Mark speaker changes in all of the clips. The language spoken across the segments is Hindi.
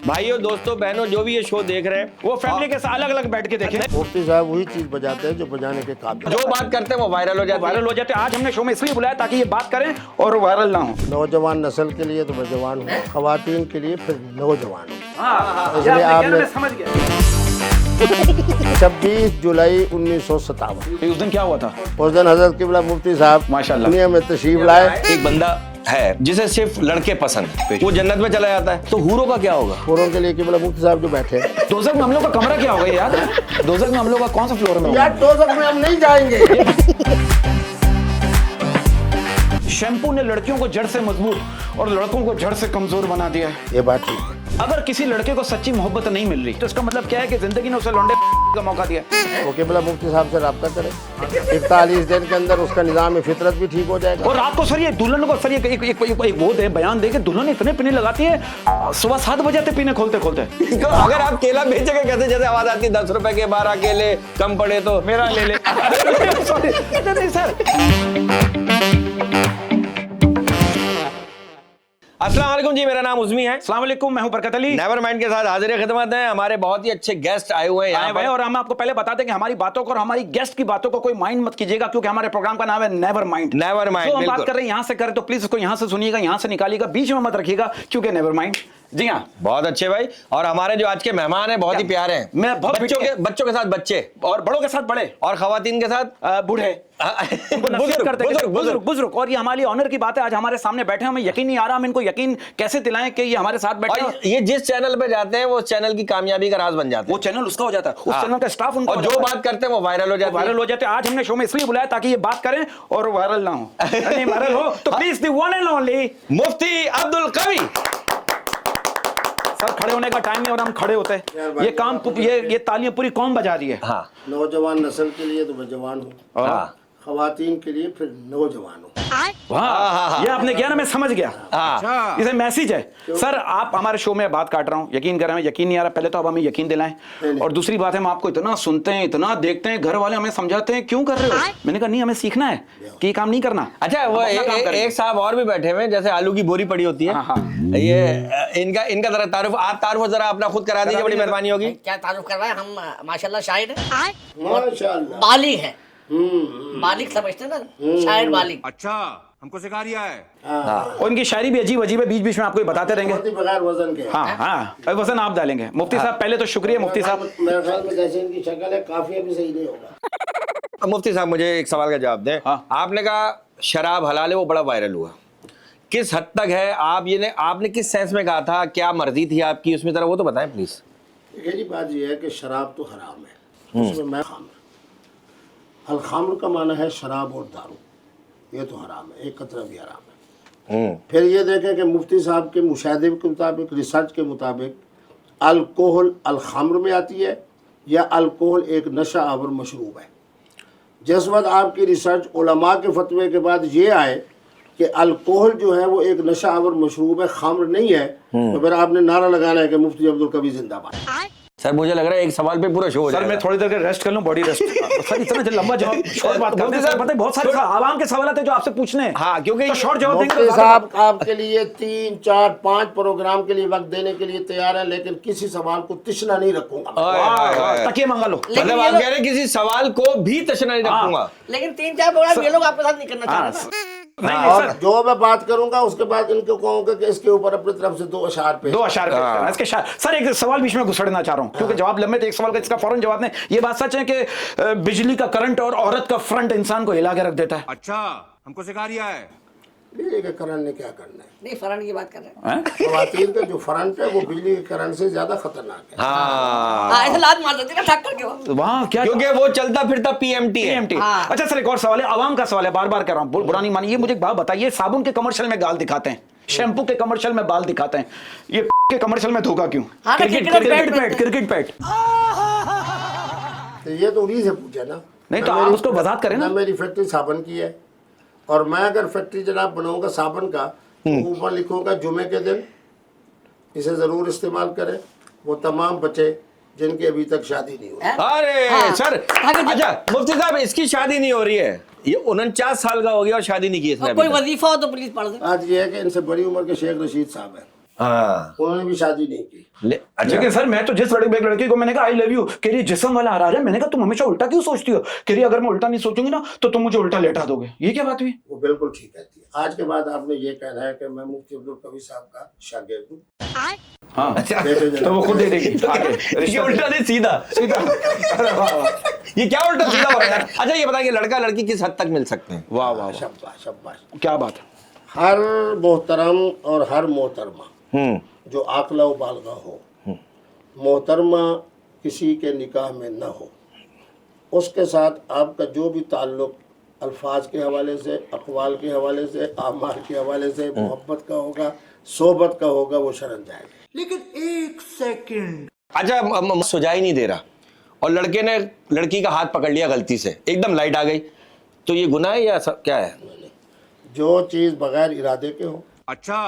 Speaker 1: भाइयों दोस्तों बहनों जो भी ये शो देख रहे हैं
Speaker 2: वो फैमिली के साथ अलग अलग बैठ के देखें।
Speaker 3: मुफ्ती साहब वही चीज बजाते हैं जो बजाने के काबिल।
Speaker 1: जो बात करते हैं वो वायरल हो जाती है।
Speaker 2: वायरल हो जाते हैं। आज हमने शो में इसलिए बुलाया ताकि ये बात करें और वायरल ना हो।
Speaker 3: नौजवान नस्ल के लिए तो मैं जवान हूँ, खवातीन के लिए फिर नौजवान हूँ।
Speaker 2: इसलिए
Speaker 3: आपने
Speaker 2: समझ गया।
Speaker 3: 26 जुलाई 1957
Speaker 2: उस दिन क्या हुआ था?
Speaker 3: उस दिन हजरत किबला मुफ्ती साहब
Speaker 2: माशाल्लाह
Speaker 3: दुनिया में तशरीफ लाए।
Speaker 1: एक बंदा है जिसे सिर्फ लड़के पसंद है, वो जन्नत में चला जाता है, तो हूरों का क्या होगा?
Speaker 3: पूरों के लिए किबला मुफ्ती साहब जो बैठे हैं।
Speaker 2: दोजख में हम लोग का कमरा क्या होगा यार? दोजख में हम लोग का कौन सा फ्लोर में होगा?
Speaker 3: यार दोजख में हम नहीं जाएंगे।
Speaker 2: शैम्पू ने लड़कियों को जड़ से मजबूत और लड़कों को जड़ से कमजोर बना दिया है।
Speaker 3: ये बात ठीक है।
Speaker 2: अगर किसी लड़के को सच्ची मोहब्बत नहीं मिल रही तो इसका मतलब क्या है कि जिंदगी ने उसे लौंडे का मौका दिया।
Speaker 3: वो किबला मुफ्ती साहब से रब्ता करें, 41 दिन के अंदर उसका निज़ाम फितरत भी ठीक हो जाएगा।
Speaker 2: और रात को सर ये दुल्हन को सर ये एक वो दे बयान दे के दुल्हन इतने पीने लगाती है सुबह 7 बजे तक पीने खोलते खोलते।
Speaker 1: तो अगर आप केला बेचेंगे कैसे, जैसे आवाज आती है 10 रुपए के 12 केले कम पड़े तो
Speaker 2: मेरा ले ले। सॉरी नहीं सर।
Speaker 1: अस्सलाम वालेकुम जी, मेरा नाम उज़्मी है।
Speaker 2: अस्सलाम वालेकुम, मैं हूं बरकत अली।
Speaker 1: नेवर माइंड के साथ हाजिर खिदमत है। हमारे बहुत ही अच्छे गेस्ट आए हुए हैं यहाँ पर।
Speaker 2: और हम आपको पहले बता दें कि हमारी बातों को और हमारी गेस्ट की बातों को कोई माइंड मत कीजिएगा, क्योंकि हमारे प्रोग्राम का नाम है नेवर माइंड।
Speaker 1: नेवर माइंड,
Speaker 2: हम बात कर रहे हैं यहाँ से करें तो प्लीज उसको यहाँ से सुनिएगा, यहाँ से निकालिएगा, बीच में मत रखिएगा, क्योंकि नेवर माइंड। जी हाँ,
Speaker 1: बहुत अच्छे भाई। और हमारे जो आज के मेहमान हैं बहुत ही प्यारे हैं।
Speaker 2: मैं बहुत
Speaker 1: बच्चों के साथ बच्चे
Speaker 2: और बड़ों के साथ बड़े
Speaker 1: और खवातीन के साथ
Speaker 2: बूढ़े बुजुर्ग। और ये हमारे लिए ऑनर की बात है, आज हमारे सामने बैठे हैं। हमें यकीन नहीं आ रहा, हम इनको यकीन कैसे दिलाएं कि ये हमारे साथ बैठे हैं।
Speaker 1: ये जिस चैनल पे जाते हैं वो चैनल की कामयाबी का राज बन जाता है।
Speaker 2: वो चैनल उसका हो जाता है, उस चैनल का स्टाफ उनका,
Speaker 1: और जो बात करते हैं वो वायरल हो
Speaker 2: जाते हैं। आज हमने शो में इसलिए बुलाया ताकि ये बात करें और वायरल ना हो। नहीं वायरल हो तो please the one and only
Speaker 1: Mufti Abdul Qavi.
Speaker 2: Sir खड़े होने का टाइम नहीं और हम खड़े होते हैं। ये काम ये तालियां पूरी कौन बजा रही है?
Speaker 1: हाँ,
Speaker 3: नौजवान नस्ल के लिए तो मैं जवान हूँ,
Speaker 1: हाँ,
Speaker 3: खवातीन के लिए फिर नौजवान हूँ।
Speaker 2: वाह, ये आपने किया ना, मैं समझ गया।
Speaker 1: हाँ,
Speaker 2: इसे मैसेज है। सर आप हमारे शो में बात काट रहा हूँ, यकीन करें, हमें यकीन नहीं आ रहा। पहले तो आप हमें यकीन दिलाएं, और दूसरी बात है हम आपको इतना सुनते हैं, इतना देखते हैं, घर वाले हमें समझाते हैं क्यों कर रहे हो। मैंने कहा नहीं, हमें सीखना है कि ये काम नहीं करना।
Speaker 1: अच्छा वो एक साहब और भी बैठे हुए हैं, जैसे आलू की बोरी पड़ी होती है। ये इनका जरा तारुफ जरा अपना खुद करा दीजिए, बड़ी मेहरबानी होगी।
Speaker 4: क्या तारुफ करवाए, हम माशाल्लाह शायर हैं,
Speaker 3: माशाल्लाह
Speaker 4: बालिग हैं। बालिग समझते ना, शायर बालिग।
Speaker 5: अच्छा, हमको सिखा रिया है।
Speaker 2: और उनकी शायरी भी अजीब अजीब है, बीच बीच में आपको बताते रहेंगे।
Speaker 3: बगैर वजन के।
Speaker 2: हाँ, वजन आप डालेंगे। मुफ्ती साहब पहले तो शुक्रिया मुफ्ती साहब।
Speaker 3: मेरे ख्याल में जैसे इनकी शक्ल है काफी अभी सही नहीं होगा।
Speaker 1: मुफ्ती साहब मुझे एक सवाल का जवाब दें। आपने कहा शराब हलाल है, वो बड़ा वायरल हुआ, किस हद तक है? आपने किस सेंस में कहा था, क्या मर्जी थी आपकी उसमें, जरा वो तो बताएं प्लीज।
Speaker 3: ये बात ये है कि शराब तो हराम है, उसमें मैं खामर। हल खामर का माना है शराब और दारू, ये तो हराम है, एक कतरा भी हराम है। फिर ये देखें कि मुफ्ती साहब के मुशाहिदे के मुताबिक, रिसर्च के मुताबिक, अल्कोहल अल खामर में आती है या अल्कोहल एक नशा आवर मशरूब है। जिस वक्त आपकी रिसर्च उलमा के फतवे के बाद ये आए कि अल्कोहल जो है वो एक नशा आवर मशरूब है, खामर नहीं है, तो फिर आपने नारा लगाना है कि मुफ्ती अब्दुल कवी जिंदाबाद।
Speaker 1: सर मुझे लग रहा है एक सवाल पे पूरा शो हो जाएगा।
Speaker 2: सर मैं थोड़ी देर रेस्ट कर लूं, बॉडी रेस्ट। सर इतना लंबा जवाब शॉर्ट बात करते हैं, पता है बहुत सारे आवाम के सवाल आते हैं जो आपसे पूछने हैं।
Speaker 1: हाँ, क्योंकि
Speaker 2: शॉर्ट जवाब देंगे
Speaker 3: मुफ्ती
Speaker 2: तो
Speaker 3: साहब आपके लिए 3, 4, 5 प्रोग्राम के लिए वक्त देने के लिए तैयार है, लेकिन किसी सवाल को तिश्ना नहीं रखूंगा।
Speaker 2: तकिए मंगा लो।
Speaker 1: मतलब आप कह रहे हैं किसी सवाल को भी तशना नहीं रखूंगा।
Speaker 4: लेकिन 3-4 प्रोग्राम ये लोग आपके साथ नहीं करना चाह रहे।
Speaker 2: नहीं
Speaker 3: और
Speaker 2: सर,
Speaker 3: जो मैं बात करूंगा उसके बाद इनको कहूंगा कि इसके ऊपर अपनी तरफ से 2 अशार पे
Speaker 2: 2 अशार इसके सर एक सवाल बीच में घुसड़ना चाह रहा हूं, क्योंकि जवाब लंबे थे, एक सवाल का इसका फौरन जवाब नहीं। ये बात सच है कि बिजली का करंट और औरत का फ्रंट इंसान को हिला के रख देता है?
Speaker 5: अच्छा, हमको सिखा रिया है।
Speaker 3: बिजली के करंट ने क्या करना है?
Speaker 4: नहीं, फरहान की बात कर रहे हैं।
Speaker 3: खवातीन का जो फ्रंट है वो बिजली के करंट से ज्यादा खतरनाक है।
Speaker 1: हाँ,
Speaker 4: ऐसे लात मार देते ना ठक करके वो।
Speaker 2: वहाँ क्या,
Speaker 1: क्योंकि वो चलता फिरता पीएमटी है।
Speaker 2: अच्छा सर एक और सवाल है, आवाम का सवाल है, बार बार कह रहा हूँ, बुरा नहीं मानिए। मुझे एक बात बताइए, साबुन के कमर्शियल में गाल दिखाते हैं, शैम्पू के कमर्शियल में बाल दिखाते हैं, ये के कमर्शियल में धोखा क्यों? Cricket pad.
Speaker 3: तो ये तो उन्हीं से पूछा ना।
Speaker 2: नहीं तो आप उसको वजाहत करें ना।
Speaker 3: मेरी फैक्ट्री साबुन की है, और मैं अगर फैक्ट्री जनाब बनाऊंगा साबुन का, तो ऊपर लिखूंगा जुमे के दिन इसे जरूर इस्तेमाल करें, वो तमाम बच्चे जिनकी अभी तक शादी नहीं हुई।
Speaker 1: अरे सर, अच्छा मुफ्ती साहब इसकी शादी नहीं हो रही है, ये 49 साल का हो गया और शादी नहीं की इसने अभी
Speaker 4: कोई
Speaker 1: तक।
Speaker 4: वजीफा हो तो प्लीज पढ़ दे।
Speaker 3: आज ये है कि इनसे बड़ी उम्र के शेख रशीद साहब हैं,
Speaker 1: हाँ
Speaker 3: उन्होंने भी शादी नहीं की।
Speaker 1: अच्छा
Speaker 2: लेकिन सर मैं तो जिस लड़की को मैंने कहा आई लव यू, कह रही जिस्म वाला आ रहा है। मैंने कहा तुम हमेशा उल्टा क्यों सोचती हो? कह रही अगर मैं उल्टा नहीं सोचूंगी ना तो तुम मुझे उल्टा लेटा दोगे। ये क्या बात हुई?
Speaker 3: वो बिल्कुल ठीक कहती है। आज के बाद आपने ये कहना है कि मैं मुफ्ती अब्दुल कवी साहब का शागिर्द हूँ।
Speaker 2: हाँ
Speaker 1: अच्छा
Speaker 3: देखे
Speaker 2: तो
Speaker 3: जनाब।
Speaker 2: वो खुद दे देगी
Speaker 1: ये उल्टा नहीं सीधा
Speaker 2: सीधा। अरे वाह वाह
Speaker 1: ये क्या उल्टा सीधा हो रहा है यार? अच्छा ये बताइए लड़का लड़की किस हद तक मिल सकते हैं?
Speaker 2: वाह वाह वाह,
Speaker 3: शाबाश शाबाश।
Speaker 2: क्या बात है।
Speaker 3: हर मोहतरम और हर मोहतरमा
Speaker 1: हम्म
Speaker 3: जो आकला व बालगा हो, मोहतरमा किसी के निकाह में न हो, उसके साथ आपका जो भी ताल्लुक अल्फाज के हवाले से, अक़वाल के हवाले से, आमाल के हवाले से, मोहब्बत का होगा, सोबत का होगा, वो शरण जाएगा।
Speaker 1: अच्छा सुझा ही नहीं दे रहा और लड़के ने लड़की का हाथ पकड़ लिया गलती से, एकदम लाइट आ गई, तो ये गुनाह है या क्या है?
Speaker 3: जो चीज़ बगैर इरादे के हो,
Speaker 5: अच्छा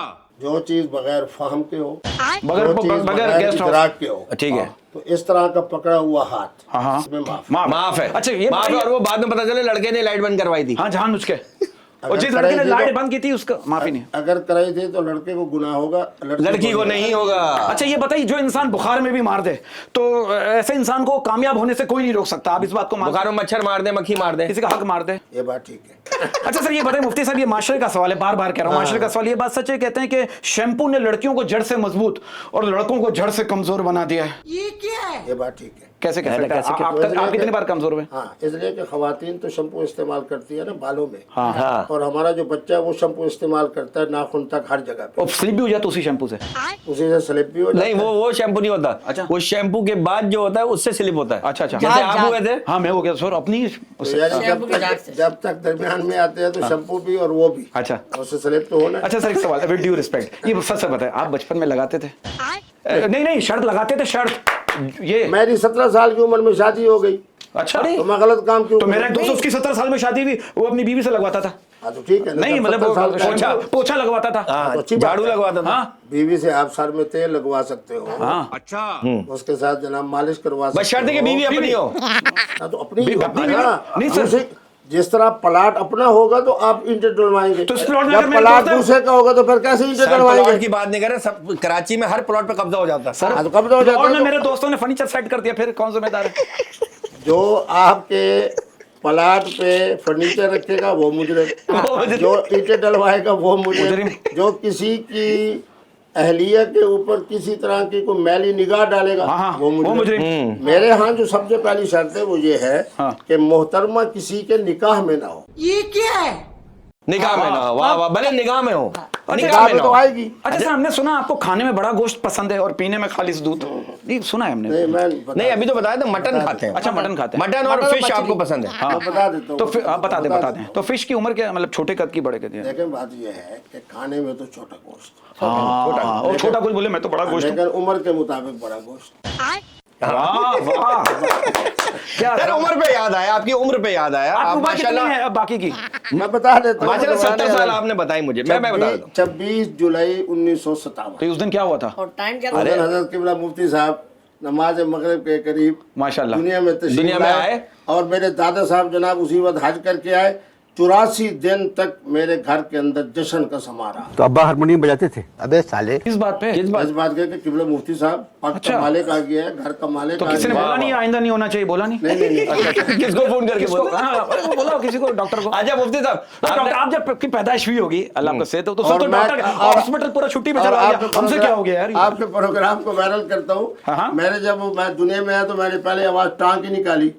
Speaker 3: जो चीज़ बगैर फाहम के हो,
Speaker 2: बगैर
Speaker 3: जो चीज़
Speaker 2: बगैर गेस्ट हाउस।
Speaker 3: इदराक के हो,
Speaker 1: ठीक है
Speaker 3: तो इस तरह का पकड़ा हुआ हाथ
Speaker 2: हाँ हाँ
Speaker 3: इसमें माफ।
Speaker 1: माफ है।
Speaker 2: अच्छा ये
Speaker 1: माफ है
Speaker 2: बताइए-
Speaker 1: और वो बाद में पता चले लड़के ने लाइट बंद करवाई थी।
Speaker 2: हाँ जानबूझ के, और
Speaker 3: अगर
Speaker 2: जिस लड़के ने
Speaker 3: कराई थी
Speaker 2: लाइट
Speaker 3: तो-
Speaker 2: बंद की थी उसका माफी नहीं।
Speaker 3: अगर कराई थी तो लड़के को गुनाह होगा,
Speaker 1: लड़की को नहीं होगा।
Speaker 2: अच्छा ये बताइए जो इंसान बुखार में भी मार दे तो ऐसे इंसान को कामयाब होने से कोई नहीं रोक सकता। आप इस बात को मानते
Speaker 1: बुखार में मच्छर मार दे, मक्खी मार दे,
Speaker 2: किसी का हक मार दे?
Speaker 3: ये बात ठीक है।
Speaker 2: अच्छा सर ये बताइए मुफ्ती साहब, ये माशरे का सवाल है, बार बार कह रहा हूँ माशरे का सवाल। ये बात सच है, कहते हैं कि शैम्पू ने लड़कियों को जड़ से मजबूत और लड़कों को जड़ से कमजोर बना दिया है।
Speaker 3: ये बात ठीक है।
Speaker 2: कैसे कह सकते हैं?
Speaker 1: कैसे-
Speaker 2: आप कितनी बार कमजोर हुए?
Speaker 3: हाँ, इसलिए कि खवातीन तो शैम्पू इस्तेमाल करती है ना बालों में,
Speaker 1: हाँ
Speaker 3: और हमारा जो बच्चा है वो शैम्पू इस्तेमाल करता है नाखून तक, हर जगह पे,
Speaker 2: और स्लिप भी हो जाता उसी शैम्पू से?
Speaker 3: उसी से स्लिप भी हो जाता
Speaker 1: नहीं वो शैम्पू नहीं होता।
Speaker 2: अच्छा।
Speaker 1: वो शैम्पू के बाद जो होता है उससे स्लिप होता है।
Speaker 2: अच्छा अच्छा
Speaker 1: जैसे आप हुए थे।
Speaker 2: हाँ मैं हो गया सर अपनी
Speaker 3: है। तो यानी
Speaker 4: शैम्पू के झाग से।
Speaker 3: जब तक दरमियान में आते हैं तो शैम्पू भी और वो भी,
Speaker 2: अच्छा
Speaker 3: उससे स्लिप तो होना।
Speaker 2: अच्छा सर एक सवाल विद ड्यू रिस्पेक्ट, ये सच से बताए आप बचपन में लगाते थे? नहीं नहीं शर्ट लगाते थे, शर्ट ये?
Speaker 3: मेरी 17 साल की उम्र में शादी हो गई,
Speaker 2: अच्छा
Speaker 3: तो मैं गलत काम क्यों
Speaker 2: तो
Speaker 3: करूं?
Speaker 2: मेरा एक दोस्त उसकी 17 साल में शादी हुई, वो अपनी बीवी से लगवाता था।
Speaker 3: हाँ तो ठीक है ना,
Speaker 2: नहीं
Speaker 3: जब
Speaker 2: मतलब
Speaker 3: 17 साल
Speaker 2: वो
Speaker 3: का है,
Speaker 2: पोछा पोछा लगवाता था।
Speaker 1: हाँ
Speaker 3: तो अच्छी बात
Speaker 1: झाड़ू
Speaker 3: है।
Speaker 1: लगवाता था।
Speaker 2: हाँ
Speaker 3: बीवी से आप सर में तेल लगवा सकते हो,
Speaker 2: हाँ
Speaker 5: अच्छा
Speaker 3: उसके साथ जनाब मालिश करवा सकते
Speaker 1: बस शर्त है कि
Speaker 3: हो।
Speaker 1: बीवी अपनी हो।
Speaker 3: हाँ, तो अपनी ही
Speaker 2: अपनी
Speaker 3: होगा
Speaker 2: बीवी-
Speaker 3: ना।
Speaker 2: नहीं सर।
Speaker 3: दूसरी- जिस तरह प्लाट अपना होगा तो आप इंटर डलवाएंगे,
Speaker 2: तो इस प्लॉट में
Speaker 3: जब
Speaker 2: अगर मेरे
Speaker 3: प्लाट
Speaker 2: दोस्त है-
Speaker 3: दूसरे का होगा तो फिर कैसे इंटर
Speaker 1: सर प्लॉट
Speaker 3: डलवाएंगे?
Speaker 1: की बात नहीं कर रहे, सब कराची में हर प्लॉट पे कब्जा हो जाता है।
Speaker 3: हाँ, तो कब्जा हो जाता
Speaker 2: और
Speaker 3: है
Speaker 2: में
Speaker 3: तो-
Speaker 2: मेरे दोस्तों ने फर्नीचर सेट कर दिया, फिर कौन जिम्मेदार है?
Speaker 3: जो आपके प्लाट पे फर्नीचर रखेगा वो मुजरिम, जो ईंटें डलवाएगा वो मुजरिम, जो किसी की अहलिया के ऊपर किसी तरह की कोई मैली निगाह डालेगा
Speaker 2: हाँ, हाँ,
Speaker 3: वो
Speaker 2: वो
Speaker 3: मुजरिम।
Speaker 2: मुजरिम।
Speaker 3: मेरे यहाँ जो सबसे पहली शर्त है वो ये है
Speaker 2: हाँ।
Speaker 3: कि मोहतरमा किसी के निकाह में ना हो।
Speaker 1: निगाह में ना हो, वाह वाह, भले निगाह में हो, निगाह
Speaker 3: निकाह
Speaker 1: में
Speaker 3: में
Speaker 1: ना
Speaker 3: तो
Speaker 1: हो।
Speaker 3: आएगी।
Speaker 2: अच्छा सर हमने सुना आपको खाने में बड़ा गोश्त पसंद है और पीने में खालिस दूध, नहीं सुना है हमने।
Speaker 3: नहीं मैं
Speaker 1: नहीं अभी तो बताया था मटन खाते हैं।
Speaker 2: अच्छा मटन खाते हैं।
Speaker 1: मटन और
Speaker 3: मटन और
Speaker 1: फिश आपको
Speaker 3: मछली।
Speaker 1: पसंद है?
Speaker 2: हाँ
Speaker 3: मैं बता देता हूँ।
Speaker 2: तो फिर आप बता दें तो फिश की उम्र क्या, मतलब छोटे कद की बड़े कद की?
Speaker 3: लेकिन बात यह है कि खाने में तो छोटा गोश्त,
Speaker 2: हाँ और छोटा कुछ बोले मैं तो बड़ा गोश्त हूँ।
Speaker 3: लेकिन उम्र के मुताबिक बड़ा गोश्त।
Speaker 2: वाह वाह क्या
Speaker 1: सर उम्र पे याद आया, आपकी उम्र पे याद आया।
Speaker 2: आपको
Speaker 1: आप
Speaker 2: उम्र कितनी
Speaker 1: माशाल्लाह
Speaker 2: है अब बाकी की?
Speaker 3: मैं बता देता हूँ।
Speaker 1: माशाल्लाह 70 साल आपने बताई मुझे, मैं बता देता हूँ।
Speaker 3: 26 जुलाई 1957
Speaker 2: तो उस दिन क्या हुआ था?
Speaker 4: और टाइम क्या
Speaker 3: उस दिन हजरत किबला मुफ्ती साहब नमाज मगरिब के करीब
Speaker 2: माशाल्लाह
Speaker 3: दुनिया में तशरीफ
Speaker 1: दुनिया में
Speaker 3: लाए
Speaker 1: आए।
Speaker 3: और मेरे दादा साहब जनाब उसी वक्त हज करके आए। 84 दिन तक मेरे घर के अंदर जश्न का समा रहा।
Speaker 6: तो अब्बा हारमोनियम बजाते थे। अबे साले
Speaker 2: किस बात पे?
Speaker 1: किस बात?
Speaker 3: इस बात के किबला मुफ्ती साहब पग
Speaker 2: अच्छा।
Speaker 3: का मालिक आ गया है, घर का मालिक
Speaker 2: तो
Speaker 3: आ
Speaker 2: किसी ने
Speaker 3: गया
Speaker 2: बोला
Speaker 3: है।
Speaker 2: नहीं आइंदा नहीं होना चाहिए, बोला नहीं?
Speaker 3: नहीं नहीं नहीं।
Speaker 1: किसको फोन करके
Speaker 2: किसको?
Speaker 1: बोला?
Speaker 2: हाँ, वो बोला किसी को, डॉक्टर को।
Speaker 1: अच्छा मुफ्ती साहब
Speaker 2: तो
Speaker 1: आपने-
Speaker 2: डॉक्टर आप जब की पैदाइश हुई होगी अल्लाह को से तो सब
Speaker 3: और
Speaker 2: तो
Speaker 3: मैं-
Speaker 2: डॉक्टर
Speaker 3: और-
Speaker 2: हॉस्पिटल पूरा छुट्टी पे
Speaker 3: और
Speaker 2: चला
Speaker 3: आपके
Speaker 2: गया, हमसे क्या हो गया यार?
Speaker 3: आपके प्रोग्राम को वायरल करता हूँ।
Speaker 2: हाँ।
Speaker 3: मैंने जब मैं दुनिया में आया तो मैंने पहले आवाज टांग की निकाली।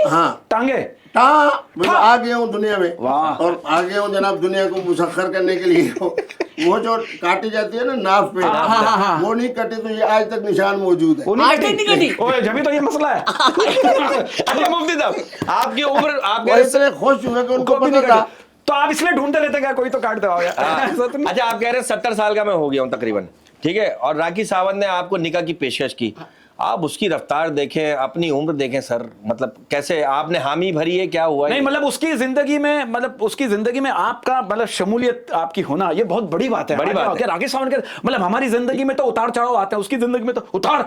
Speaker 3: हाँ
Speaker 2: टांगे
Speaker 3: मैं आ गया हूँ दुनिया में,
Speaker 2: वाह।
Speaker 3: और आ गया हूँ जनाब दुनिया को मुसख्खर करने के लिए। वो जो काटी जाती है ना नाफ पे, वो नहीं कटी तो ये आज तक निशान मौजूद है।
Speaker 2: वो
Speaker 4: आज तक नहीं कटी।
Speaker 2: ओए जब तो ये मसला है।
Speaker 1: अच्छा मुफ्ती साहब आपकी उम्र आप
Speaker 3: वो इतने खुश हुए कि उनको
Speaker 2: कभी नहीं
Speaker 3: पता था।
Speaker 2: कटी। तो आप इसलिए ढूंढते रहते क्या कोई तो काट दे ऐसा तो नहीं?
Speaker 1: अच्छा आप कह रहे हैं 70 साल का मैं हो गया हूं तकरीबन, ठीक है, और राखी सावंत ने आपको निकाह की पेशकश की, आप उसकी रफ्तार देखें, अपनी उम्र देखें सर, मतलब कैसे आपने हामी भरी है, क्या हुआ?
Speaker 2: नहीं मतलब उसकी जिंदगी में, मतलब उसकी जिंदगी में आपका मतलब शमूलियत आपकी होना ये बहुत बड़ी बात है।
Speaker 1: बड़ी बात है।
Speaker 2: राकेश सावंत के मतलब हमारी जिंदगी में तो उतार चढ़ाव आते हैं, उसकी जिंदगी में तो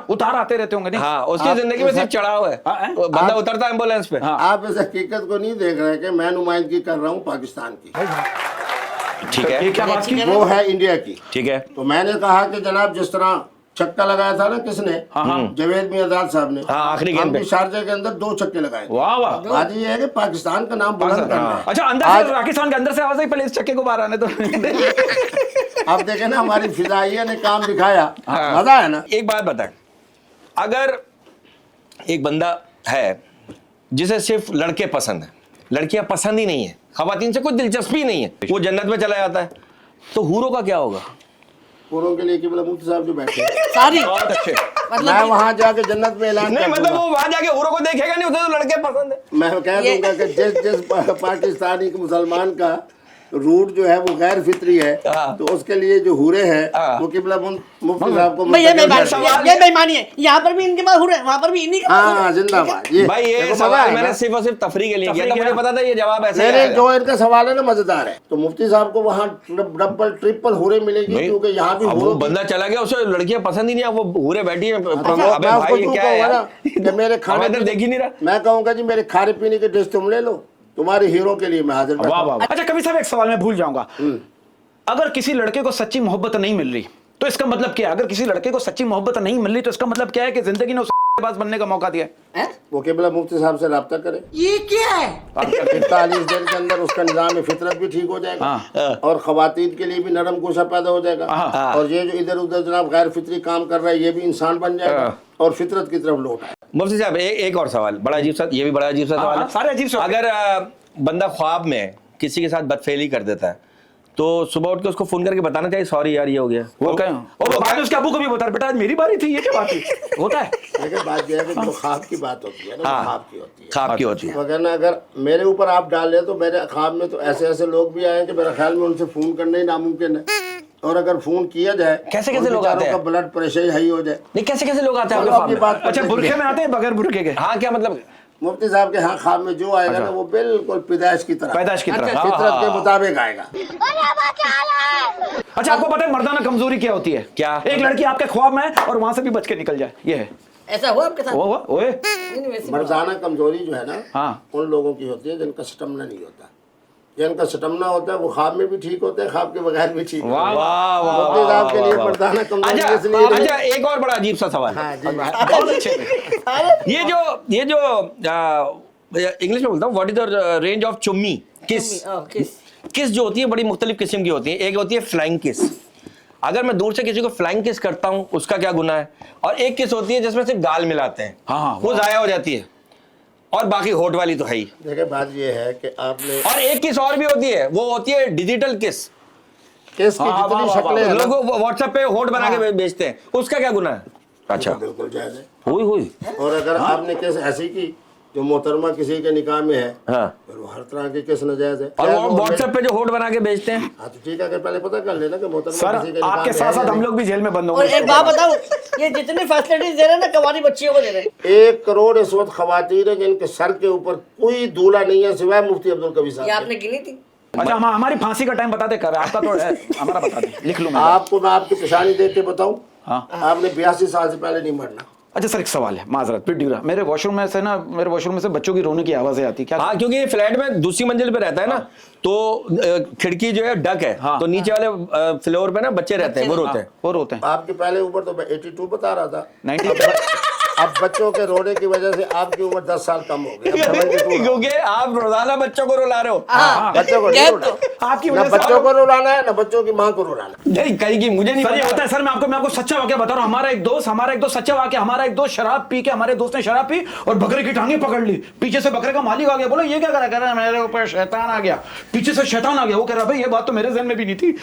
Speaker 2: उतार आते रहते होंगे नहीं?
Speaker 1: हाँ उसकी जिंदगी में सिर्फ चढ़ाव है,
Speaker 2: हाँ,
Speaker 1: वो बंदा उतरता है एम्बुलेंस पे।
Speaker 2: हाँ।
Speaker 3: आप इस हकीकत को नहीं देख रहे कि मैं नुमाइंदगी कर रहा हूँ पाकिस्तान की।
Speaker 1: ठीक है।
Speaker 2: ये क्या बात की?
Speaker 3: वो है इंडिया की।
Speaker 1: ठीक है।
Speaker 3: तो मैंने कहा कि जनाब जिस तरह छक्का लगाया था ना किसने, जावेद मियाँदाद साहब ने,
Speaker 1: हाँ, आखिरी गेंद
Speaker 3: हम
Speaker 1: पे।
Speaker 3: भी शारजा के अंदर 2 छक्के लगाए थे।
Speaker 2: वाह वाह।
Speaker 3: बात ये है कि पाकिस्तान का नाम बुलंद करना है।
Speaker 2: अच्छा, अंदर
Speaker 3: आज
Speaker 2: से पाकिस्तान के अंदर से आवाज आई, पहले इस चक्के को बाहर आने दो।
Speaker 3: आप देखें ना हमारी फिजाइया ने काम दिखाया, मजा है ना।
Speaker 1: एक बात बताएं, अगर एक बंदा है जिसे सिर्फ लड़के पसंद है, लड़कियां पसंद ही नहीं है, खवातीन से कोई दिलचस्पी नहीं है, वो जन्नत में चला जाता है, तो हूरों का क्या होगा?
Speaker 3: पूरों के लिए कि बोला मुफ्ती साहब जो बैठे हैं,
Speaker 4: सारी
Speaker 1: बहुत अच्छे।
Speaker 3: मैं वहां जाके जन्नत में ऐलान
Speaker 1: नहीं
Speaker 3: कर
Speaker 1: मतलब
Speaker 3: दूंगा।
Speaker 1: वो वहां जाके हूरों को देखेगा नहीं, उसे तो लड़के पसंद है।
Speaker 3: मैं कह दूंगा कि जिस पाकिस्तानी के मुसलमान का रूट जो है वो गैर फितरी है,
Speaker 1: हाँ।
Speaker 3: तो उसके लिए जो हुरे हैं
Speaker 1: हाँ।
Speaker 3: वो किबला मुफ्ती साहब को
Speaker 4: भाई ये
Speaker 3: मुंतकिल कर
Speaker 4: बेईमानी
Speaker 3: दिया।
Speaker 4: ये बेईमानी है। यहाँ पर भी इनके पास हुए, वहाँ पर भी इन्हीं के पास
Speaker 3: हाँ जिंदाबाद। ये
Speaker 1: भाई ये
Speaker 3: देखो, मजा
Speaker 1: सवाल
Speaker 3: आएगा।
Speaker 1: मैंने सिर्फ और सिर्फ तफरी के लिए किया था,
Speaker 2: तफरी
Speaker 1: मुझे
Speaker 2: किया।
Speaker 1: पता था ये जवाब ऐसे ही
Speaker 3: नहीं
Speaker 1: आएगा।
Speaker 3: जो इनका सवाल है ना मजेदार है। तो मुफ्ती साहब को वहाँ डबल ट्रिपल हुरे मिलेगी,
Speaker 1: नहीं,
Speaker 3: क्योंकि यहाँ भी
Speaker 1: अब वो
Speaker 3: हुरों की-
Speaker 1: बंदा चला गया, उसे लड़कियां पसंद ही नहीं, अब वो हूरे बैठी है।
Speaker 3: अच्छा,
Speaker 1: अबे
Speaker 3: मैं उसको
Speaker 1: भाई ये
Speaker 3: यूं
Speaker 1: क्या है
Speaker 3: कहूंगा
Speaker 1: यार?
Speaker 3: ना कि मेरे खाने
Speaker 1: हमें तो देख ही नहीं रहा।
Speaker 3: मैं कहूंगा जी मेरे खाने पीने के डिश तुम ले लो, तुम्हारे हीरो के लिए मैं हाजिर बैठा
Speaker 2: वाह
Speaker 3: हूं।
Speaker 2: वाह वाह। अच्छा कभी साहब एक सवाल मैं भूल जाऊंगा, अगर किसी लड़के को सच्ची मोहब्बत नहीं मिल रही तो इसका मतलब क्या है? अगर किसी लड़के को सच्ची मोहब्बत नहीं मिल रही तो इसका मतलब क्या है कि जिंदगी ने उसके पास बनने का मौका दिया है?
Speaker 3: वो केवल मुफ्ती साहब से रब्ता करे,
Speaker 4: ये क्या है?
Speaker 3: 45 दिन के अंदर उसका निजाम फितरत भी ठीक हो जाएगा और खवातीन के लिए भी नरम गोशा पैदा हो जाएगा। और ये जो इधर उधर जनाब गैर फितरी काम कर रहा है ये भी इंसान बन जाएगा और फितरत की तरफ लौट आएगा।
Speaker 1: मुफ्ती साहब एक और सवाल, बड़ा अजीब सा, ये भी बड़ा अजीब सा सवाल है।
Speaker 2: सारे अजीब सवाल।
Speaker 1: अगर बंदा ख्वाब में किसी के साथ बदफेली कर देता है तो सुबह उठ के उसको फोन करके बताना चाहिए सॉरी यार ये हो गया।
Speaker 2: वो कहें और बाद में उसके अबू को भी बता, बेटा आज मेरी बारी थी, ये क्या बात है? होता है।
Speaker 3: लेकिन बात यह है कि जो ख्वाब की बात होती है ना, वो ख्वाब की होती है।
Speaker 1: ख्वाब की होती है।
Speaker 3: वरना अगर मेरे ऊपर आप डाल रहे तो मेरे ख्वाब में तो ऐसे ऐसे लोग भी आए कि मेरे ख्याल में उनसे फोन करना ही नामुमकिन है, और अगर फोन किया जाए
Speaker 1: कैसे
Speaker 3: उन
Speaker 1: लोग आते
Speaker 3: बेचारों
Speaker 1: हैं?
Speaker 3: का ब्लड प्रेशर हाई हो जाए।
Speaker 1: नहीं कैसे लोग आते हैं
Speaker 3: चलो
Speaker 1: आपके
Speaker 3: आपकी
Speaker 1: ख्वाब में?
Speaker 3: बात
Speaker 2: अच्छा बुरखे में आते हैं बगैर बुरखे के?
Speaker 1: हाँ क्या मतलब?
Speaker 3: मुफ्ती साहब के हाँ ख्वाब में जो आएगा ना वो बिल्कुल पैदाइश की तरह,
Speaker 2: पैदाइश की तरह।
Speaker 3: फितरत के मुताबिक आएगा।
Speaker 2: अच्छा आपको पता है मर्दाना कमजोरी क्या होती है?
Speaker 1: क्या?
Speaker 2: एक लड़की आपके ख्वाब में है और वहां से भी बच के निकल जाए, ये है।
Speaker 4: ऐसा हुआ आपके साथ?
Speaker 2: वो ओए
Speaker 4: नहीं, नहीं, वैसे
Speaker 3: मर्दाना कमजोरी जो है ना
Speaker 2: हाँ।
Speaker 3: उन लोगों की होती है जिनका स्टमना नहीं होता। जिनका स्टमना होता है वो ख्वाब में भी ठीक होते हैं, ख्वाब के बगैर भी ठीक होते हैं।
Speaker 1: वाह वाह
Speaker 3: मुफ्ती साहब के लिए मर्दाना कमजोरी
Speaker 1: अच्छा
Speaker 3: इसलिए नहीं-
Speaker 1: अच्छा एक और बड़ा अजीब सा सवाल।
Speaker 3: हाँ जी
Speaker 2: बहुत अच्छे।
Speaker 1: ये जो इंग्लिश में बोलता हूँ, what is the range of चुम्मी किस? किस जो होती है बड़ी मुख्तलिफ किस्म की होती है। एक होती है फ्लाइंग किस, अगर मैं दूर से किसी को फ्लाइंग किस करता हूं उसका क्या गुनाह है? और एक किस होती है जिसमें सिर्फ गाल मिलाते हैं,
Speaker 2: हाँ,
Speaker 1: वो जाया हो जाती है, और बाकी होठ वाली तो है ही।
Speaker 3: देखिए बात ये है कि आपने
Speaker 1: और एक किस और भी होती है, वो होती है डिजिटल किस,
Speaker 3: केस की
Speaker 2: हाँ,
Speaker 3: जितनी
Speaker 2: वाह,
Speaker 3: शक्लें हैं ना,
Speaker 1: लोग व्हाट्सएप पे होठ बना के बेचते हैं, उसका क्या गुनाह है? अच्छा
Speaker 3: बिल्कुल जायज है।
Speaker 1: हुई
Speaker 3: और अगर आपने केस ऐसी की जो मोहतरमा किसी के निकाह में है,
Speaker 1: हाँ।
Speaker 3: फिर वो हर तरह के केस नाजायज है।
Speaker 1: और
Speaker 3: चाहे
Speaker 1: वो
Speaker 3: वो
Speaker 1: व्हाट्सएप पे जो होठ बना के बेचते हैं,
Speaker 3: हाँ तो ठीक है, अगर पहले पता कर लेना कि मोहतरमा
Speaker 2: सर
Speaker 3: किसी के निकाह
Speaker 2: आपके
Speaker 3: में
Speaker 2: साथ
Speaker 3: है
Speaker 2: साथ
Speaker 3: या
Speaker 2: हम
Speaker 3: नहीं।
Speaker 2: लोग भी जेल में बंद
Speaker 4: और
Speaker 2: होंगे।
Speaker 4: एक बात बताऊं, ये जितनी फैसिलिटीज दे रहे हैं ना कवारी बच्चियों को दे रहे हैं।
Speaker 3: 1 करोड़ इस वक्त खवातीन है जिनके सर के ऊपर कोई दूल्हा नहीं है सिवाय मुफ्ती अब्दुल कबीर
Speaker 4: ये
Speaker 3: साहब
Speaker 4: आपने गिनी थी?
Speaker 2: अच्छा हमारी फांसी का टाइम बताते कर, आपका तो है, हमारा बता दे, लिख लूँ
Speaker 3: के।
Speaker 2: मैं।
Speaker 3: आपको मैं आपकी पेशानी देख के बताऊं,
Speaker 2: हाँ।
Speaker 3: आपने 82 साल से पहले नहीं मरना।
Speaker 2: अच्छा सर एक सवाल है, माजरत फिर ड्यूरा, मेरे वॉशरूम में से बच्चों की रोने की आवाजें आती क्या?
Speaker 1: हाँ क्योंकि ये फ्लैट में दूसरी मंजिल पे रहता है ना, तो खिड़की जो है डक है,
Speaker 2: हाँ।
Speaker 1: तो नीचे वाले फ्लोर पे ना बच्चे रहते हैं, वो रोते हैं।
Speaker 2: वो रोते हैं।
Speaker 3: आपके पहले उम्र तो मैं 82 बता रहा था,
Speaker 2: 90
Speaker 3: अब बच्चों के रोने की वजह से आपकी उम्र 10 साल कम हो गई। अब 72 हो।
Speaker 1: क्योंकि आप रोजाना बच्चों को रुला रहे हो।
Speaker 4: हाँ,
Speaker 3: बच्चों को नहीं
Speaker 4: गैप
Speaker 3: रुलाना।
Speaker 4: तो।
Speaker 2: आपकी
Speaker 3: ना
Speaker 2: वजह से
Speaker 3: बच्चों को रुलाना है ना बच्चों की माँ को रुलाना है।
Speaker 1: नहीं कहीं की मुझे नहीं
Speaker 2: सर ये
Speaker 1: पता।
Speaker 2: होता है सर, मैं आपको सच्चा वाकया बता रहा हूँ। हमारा एक दोस्त सच्चा वाकया, हमारा एक दोस्त शराब पी के, हमारे दोस्त ने शराब पी और बकरे की टांगे पकड़ ली। पीछे से बकरे का मालिक आ गया, बोलो ये क्या कह रहा है, मेरे ऊपर शैतान आ गया। पीछे से शैतान आ गया, वो कह रहा भाई ये बात तो मेरे जहन में भी नहीं थी।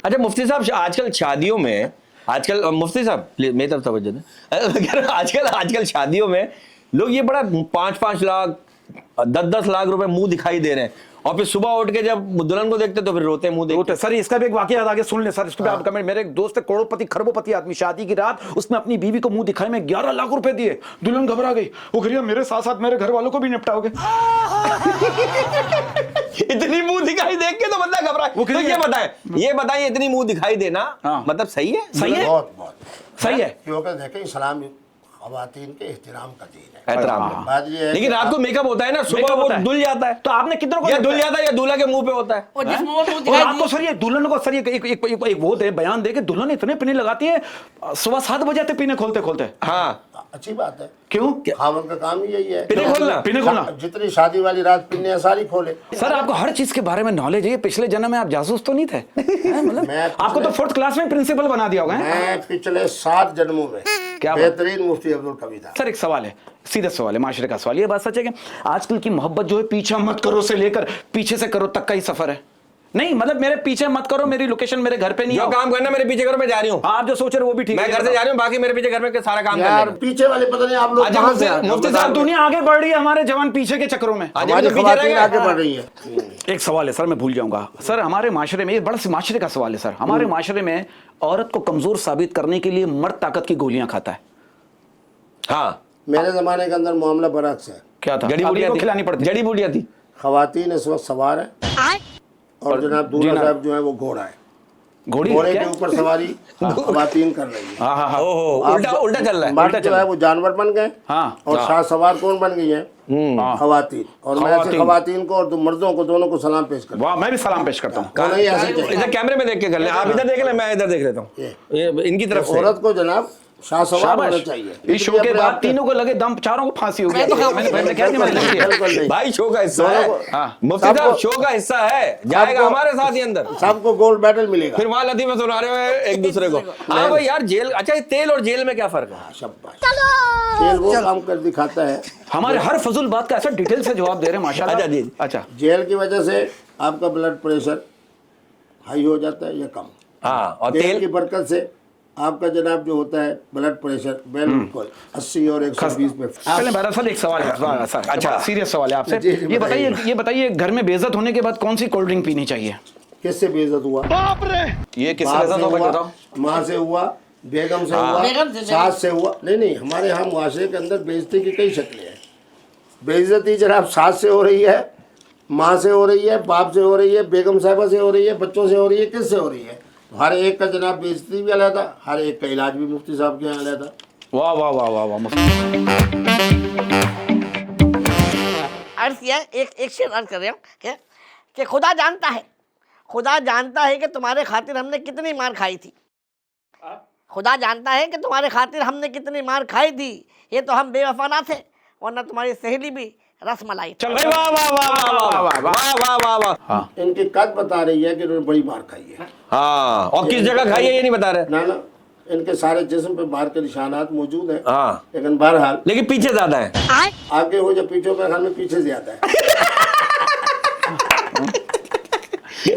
Speaker 1: अच्छा मुफ्ती साहब आजकल शादियों में, आजकल मुफ्ती साहब मेरी तरफ तवज्जो दें, आजकल शादियों में लोग ये बड़ा 5-5 लाख 10-10 लाख रुपए मुंह दिखाई दे रहे हैं, और फिर सुबह उठ के जब दुल्हन को देखते तो फिर रोते मुंह देखते।
Speaker 2: सर इसका भी एक वाकया याद आगे सुन ले सर, इसको भी आप कमेंट। मेरे एक दोस्त है करोड़पति खरबोपति आदमी, शादी की रात उसने अपनी बीवी को मुंह दिखाए में 11 लाख रुपए दिए। दुल्हन घबरा गई, वो कह रही है मेरे साथ साथ मेरे घर वालों को भी निपटाओगे।
Speaker 1: इतनी मुंह दिखाई देख के तो बंदा घबरा।
Speaker 2: वो
Speaker 1: तो
Speaker 2: कितनी
Speaker 1: ये बताएं इतनी मुंह दिखाई देना
Speaker 2: हाँ।
Speaker 1: मतलब सही है?
Speaker 2: सही है,
Speaker 3: बहुत बहुत
Speaker 2: सही है।
Speaker 3: क्योंकि देखें इस्लाम खवातीन के एहतराम का दीन है।
Speaker 1: एहतराम है।
Speaker 3: बात ये है
Speaker 1: लेकिन
Speaker 3: कि
Speaker 1: रात को मेकअप होता है ना, सुबह
Speaker 2: Makeup
Speaker 1: वो
Speaker 2: होता है।
Speaker 1: धुल जाता है,
Speaker 2: तो आपने कितनों को
Speaker 1: या
Speaker 2: देखा
Speaker 1: धुल
Speaker 2: है?
Speaker 1: जाता है या दूल्हा के मुंह पे होता है।
Speaker 4: और जिस मुंह में
Speaker 2: और
Speaker 4: दिखाई
Speaker 2: आपको सर ये दुल्हन को सर एक वो दे बयान दे कि दुल्हन इतने पीने लगाती है, सुबह 7 बजे आते पीने खोलते खोलते।
Speaker 1: हाँ,
Speaker 3: अच्छी बात है,
Speaker 2: क्यों?
Speaker 3: खावन का काम ही यही है।
Speaker 1: पीने खोलना।
Speaker 2: पीने खोलना।
Speaker 3: जितनी शादी वाली रात पीने हैं, सारी खोले।
Speaker 2: सर आपको हर चीज के बारे में नॉलेज है, पिछले जन्म में आप जासूस तो नहीं थे? हैं, मतलब
Speaker 3: मैं
Speaker 2: आपको तो 4th क्लास में प्रिंसिपल बना दिया होगा। हैं?
Speaker 3: मैं पिछले 7 जन्मों में
Speaker 2: क्या बात?
Speaker 3: बेहतरीन मुफ्ती अब्दुल कबीर था।
Speaker 2: सर एक सवाल है, सीधा सवाल है, माशरे का सवाल। ये बात सच है कि आजकल की मोहब्बत जो है पीछा मत करो से लेकर पीछे से करो तक का ही सफर है? नहीं मतलब मेरे पीछे मत करो, मेरी लोकेशन मेरे घर पे नहीं
Speaker 1: जो
Speaker 2: आओ।
Speaker 1: काम करना मेरे पीछे करो, मैं जा रही हूँ।
Speaker 2: आप जो सोच रहे हो वो भी ठीक है।
Speaker 1: मैं घर से जा रही हूँ, बाकी मेरे पीछे घर में के सारा काम कर
Speaker 3: यार
Speaker 1: लेना।
Speaker 3: पीछे वाले पता नहीं आप लोग
Speaker 1: अच्छा,
Speaker 3: कहाँ से आ गए?
Speaker 1: मुफ्ती साहब,
Speaker 2: दुनिया आगे बढ़ रही है, हमारे जवान पीछे के चक्करों में।
Speaker 1: आज
Speaker 3: हमारी
Speaker 1: तो पीछे रह
Speaker 3: खवातीन
Speaker 1: गए।
Speaker 3: आगे बढ़ रही है।
Speaker 2: एक सवाल है सर, मैं भूल जाऊंगा सर, हमारे माशरे में, ये बड़ा माशरे का सवाल है सर, हमारे माशरे में औरत को कमजोर साबित करने के लिए मर्द ताकत की गोलियां खाता है।
Speaker 1: हाँ,
Speaker 3: मेरे जमाने के अंदर मामला बरक्स है।
Speaker 2: क्या था?
Speaker 1: जड़ी
Speaker 2: अब
Speaker 1: बूटियां
Speaker 2: इनको
Speaker 1: थी,
Speaker 2: खिलानी पड़ती।
Speaker 1: जड़ी बूटियां थी।
Speaker 3: खवातीन इस वक्त सवार है और जनाब दूल्हा
Speaker 2: जनाब।
Speaker 3: साहब जो है वो घोड़ा है।
Speaker 2: घोड़ी
Speaker 3: घोड़े
Speaker 2: क्या?
Speaker 3: के ऊपर सवारी खवातीन कर रही है।
Speaker 2: हाँ हाँ हाँ
Speaker 1: ओहो, उल्टा उल्टा चल रहा है।
Speaker 3: मर्द जो है वो जानवर बन गए
Speaker 2: हाँ।
Speaker 3: और शाह सवार कौन बन गई है?
Speaker 2: हाँ।
Speaker 3: खवातीन। और मैं ऐसे
Speaker 2: खवातीन।
Speaker 3: खवातीन को और मर्दों को दोनों को सलाम पेश करता
Speaker 2: वाह, मैं भी सलाम पेश करता हूँ।
Speaker 3: हूं। नहीं ऐसे चाहिए।
Speaker 1: इधर कैमरे में देख के कर ले, आप इधर देख ले, मैं इधर देख लेता हूँ। ये इनकी तरफ से।
Speaker 3: औरत को जनाब शाह सवार होना
Speaker 2: शाबाश।
Speaker 3: चाहिए।
Speaker 2: इस शो के बाद तीनों को लगे दम, चारों को फांसी हो गई। मैंने कहा नहीं, मैंने लगी है।
Speaker 3: बिल्कुल नहीं।
Speaker 1: भाई शो का हिस्सा है।
Speaker 2: हाँ।
Speaker 1: मुफ्ती साहब
Speaker 3: सबको-
Speaker 1: शो का हिस्सा है, जाएगा
Speaker 3: सबको-
Speaker 1: हमारे साथ ही अंदर।
Speaker 3: सबको गोल्ड मेडल मिलेगा।
Speaker 1: फिर वहां लतीफे सुना रहे हो एक दूसरे को। हाँ भाई यार, जेल, अच्छा ये तेल और जेल में क्या फर्क है?
Speaker 3: शाबाश। जेल वो काम कर दिखाता है।
Speaker 2: हमारे हर फजूल बात का ऐसा डिटेल से जवाब दे रहे हैं माशाल्लाह।
Speaker 1: अच्छा जी।
Speaker 2: अच्छा
Speaker 3: जेल की वजह से आपका ब्लड प्रेशर हाई हो जाता है या कम।
Speaker 1: हाँ, और
Speaker 3: तेल
Speaker 1: तेल
Speaker 3: की बरकत से आपका जनाब जो होता है ब्लड प्रेशर बिल्कुल 80 और 120 पे।
Speaker 2: पहले मेरा सर एक सवाल है सर, अच्छा सीरियस सवाल है आपसे।
Speaker 3: जी, जी,
Speaker 2: ये बताइए घर में बेइज्जत होने के बाद कौन सी कोल्ड ड्रिंक पीनी चाहिए?
Speaker 3: किससे बेइज्जत हुआ?
Speaker 2: ये किससे
Speaker 3: बाप
Speaker 2: बेइज्जत
Speaker 3: से
Speaker 2: हो
Speaker 3: हुआ,
Speaker 2: बताओ।
Speaker 3: माँ से हुआ, बेगम से
Speaker 4: बेगम
Speaker 3: हुआ,
Speaker 4: से,
Speaker 3: सास से हुआ। नहीं हमारे यहाँ मुआशरे के अंदर बेइज्जती की कई शक्लें हैं। बेइज्जती जनाब सास से हो रही है, माँ से हो रही है, बाप से हो रही है, बेगम साहबा से हो रही है, बच्चों से हो रही है, किससे हो रही है? हर एक का जनाब बेइज्जती भी अलग था, हर एक का इलाज भी मुफ्ती साहब के यहाँ अलग था।
Speaker 2: वाह वाह वाह वाह वाह मुफ्ती।
Speaker 4: अर्ज किया है, एक शेर अर्ज कर रहा हूँ कि खुदा जानता है कि तुम्हारे खातिर हमने कितनी मार खाई थी। खुदा जानता है कि तुम्हारे खातिर हमने कितनी मार खाई थी। ये तो हम बेवफा ना थे, वरना तुम्हारी सहेली भी रसमलाई थी।
Speaker 2: चल
Speaker 1: वाह वाह वाह वाह वाह वाह वाह वाह वाह।
Speaker 2: हाँ
Speaker 3: इनकी कद बता रही है कि इन्होंने बड़ी मार खाई है।
Speaker 1: हाँ, और किस जगह खाई है ये नहीं बता रहे।
Speaker 3: ना इनके सारे जिस्म पे मार के निशानात मौजूद हैं।
Speaker 1: हाँ,
Speaker 3: लेकिन बहरहाल
Speaker 1: लेकिन पीछे ज्यादा है।
Speaker 3: आगे हो जब पीछे पे में पीछे ज्यादा है।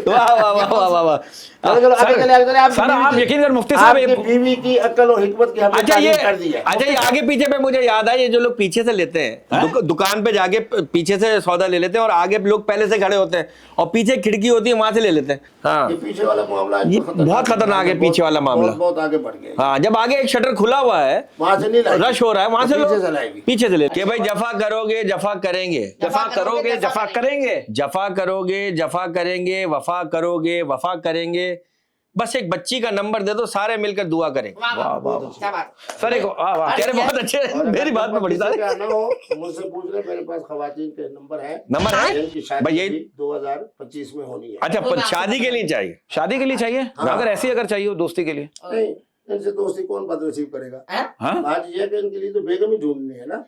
Speaker 1: वाह वाह वाह वाह वाह वाह।
Speaker 2: सर आप यकीन कर मुफ्ती साहब
Speaker 3: आपकी बीवी की अकल और हिकमत की हमने
Speaker 1: अच्छा ये
Speaker 3: तारीफ कर दी है।
Speaker 1: अच्छा ये आगे पीछे पे मुझे याद है, ये जो लोग पीछे से लेते हैं दुकान पे जाके पीछे से सौदा ले लेते हैं और आगे लोग पहले से खड़े होते हैं और पीछे खिड़की होती है वहां से ले लेते हैं। हाँ,
Speaker 3: ये पीछे वाला मामला
Speaker 1: ये बहुत खतरनाक है, पीछे वाला मामला।
Speaker 3: बहुत आगे बढ़ गया।
Speaker 1: हाँ, जब आगे एक शटर खुला हुआ है,
Speaker 3: वहां से नहीं लाएगी।
Speaker 1: रश हो रहा है, वहां से
Speaker 3: पीछे
Speaker 1: लोग
Speaker 3: से लाएगी।
Speaker 1: पीछे से ले कि भाई जफा करोगे जफा करेंगे,
Speaker 2: जफा करोगे जफा करेंगे।
Speaker 1: जफा करोगे जफा करेंगे, वफा करोगे वफा करेंगे, बस एक बच्ची का नंबर दे दो, सारे मिलकर दुआ करेंगे।
Speaker 4: क्या बात।
Speaker 2: सर एक वाह वाह
Speaker 1: कह रहे बहुत अच्छे, मेरी बात में बड़ी सारी
Speaker 3: क्या ना हो मुझसे पूछ ले, मेरे पास खवातीन के नंबर है।
Speaker 1: नंबर है
Speaker 3: इनकी
Speaker 1: भाई,
Speaker 3: शादी
Speaker 1: यही
Speaker 3: 2025 में होनी है।
Speaker 1: अच्छा, पर शादी के लिए चाहिए।
Speaker 2: शादी के लिए चाहिए, अगर ऐसी अगर चाहिए हो दोस्ती के लिए।
Speaker 3: नहीं इनसे दोस्ती कौन बदनसीब करेगा?
Speaker 2: हाँ
Speaker 3: बात ये है कि इनके लिए तो बेगम ही ढूंढनी है ना।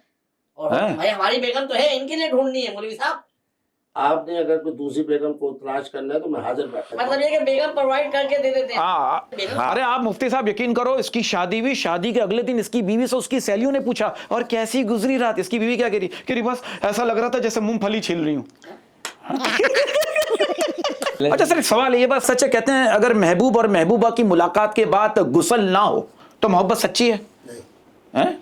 Speaker 4: और
Speaker 2: हैं?
Speaker 4: भाई हमारी बेगम तो है, इनके लिए ढूंढनी है मौलवी साहब।
Speaker 3: आपने अगर कोई दूसरी बेगम को तलाश करना है तो मैं हाजिर बैठा
Speaker 4: मतलब ये कि बेगम प्रोवाइड करके दे देते हैं।
Speaker 2: अरे आप मुफ्ती साहब यकीन करो, इसकी शादी हुई, शादी के अगले दिन इसकी बीवी से उसकी सहेलियों ने पूछा और कैसी गुजरी रात। इसकी बीवी क्या कह रही बस ऐसा लग रहा था जैसे मूंगफली छील रही हूँ। अच्छा सर एक सवाल है, ये बात सच है, कहते हैं अगर महबूब और महबूबा की मुलाकात के बाद गुस्ल ना हो तो मोहब्बत सच्ची है? हैं?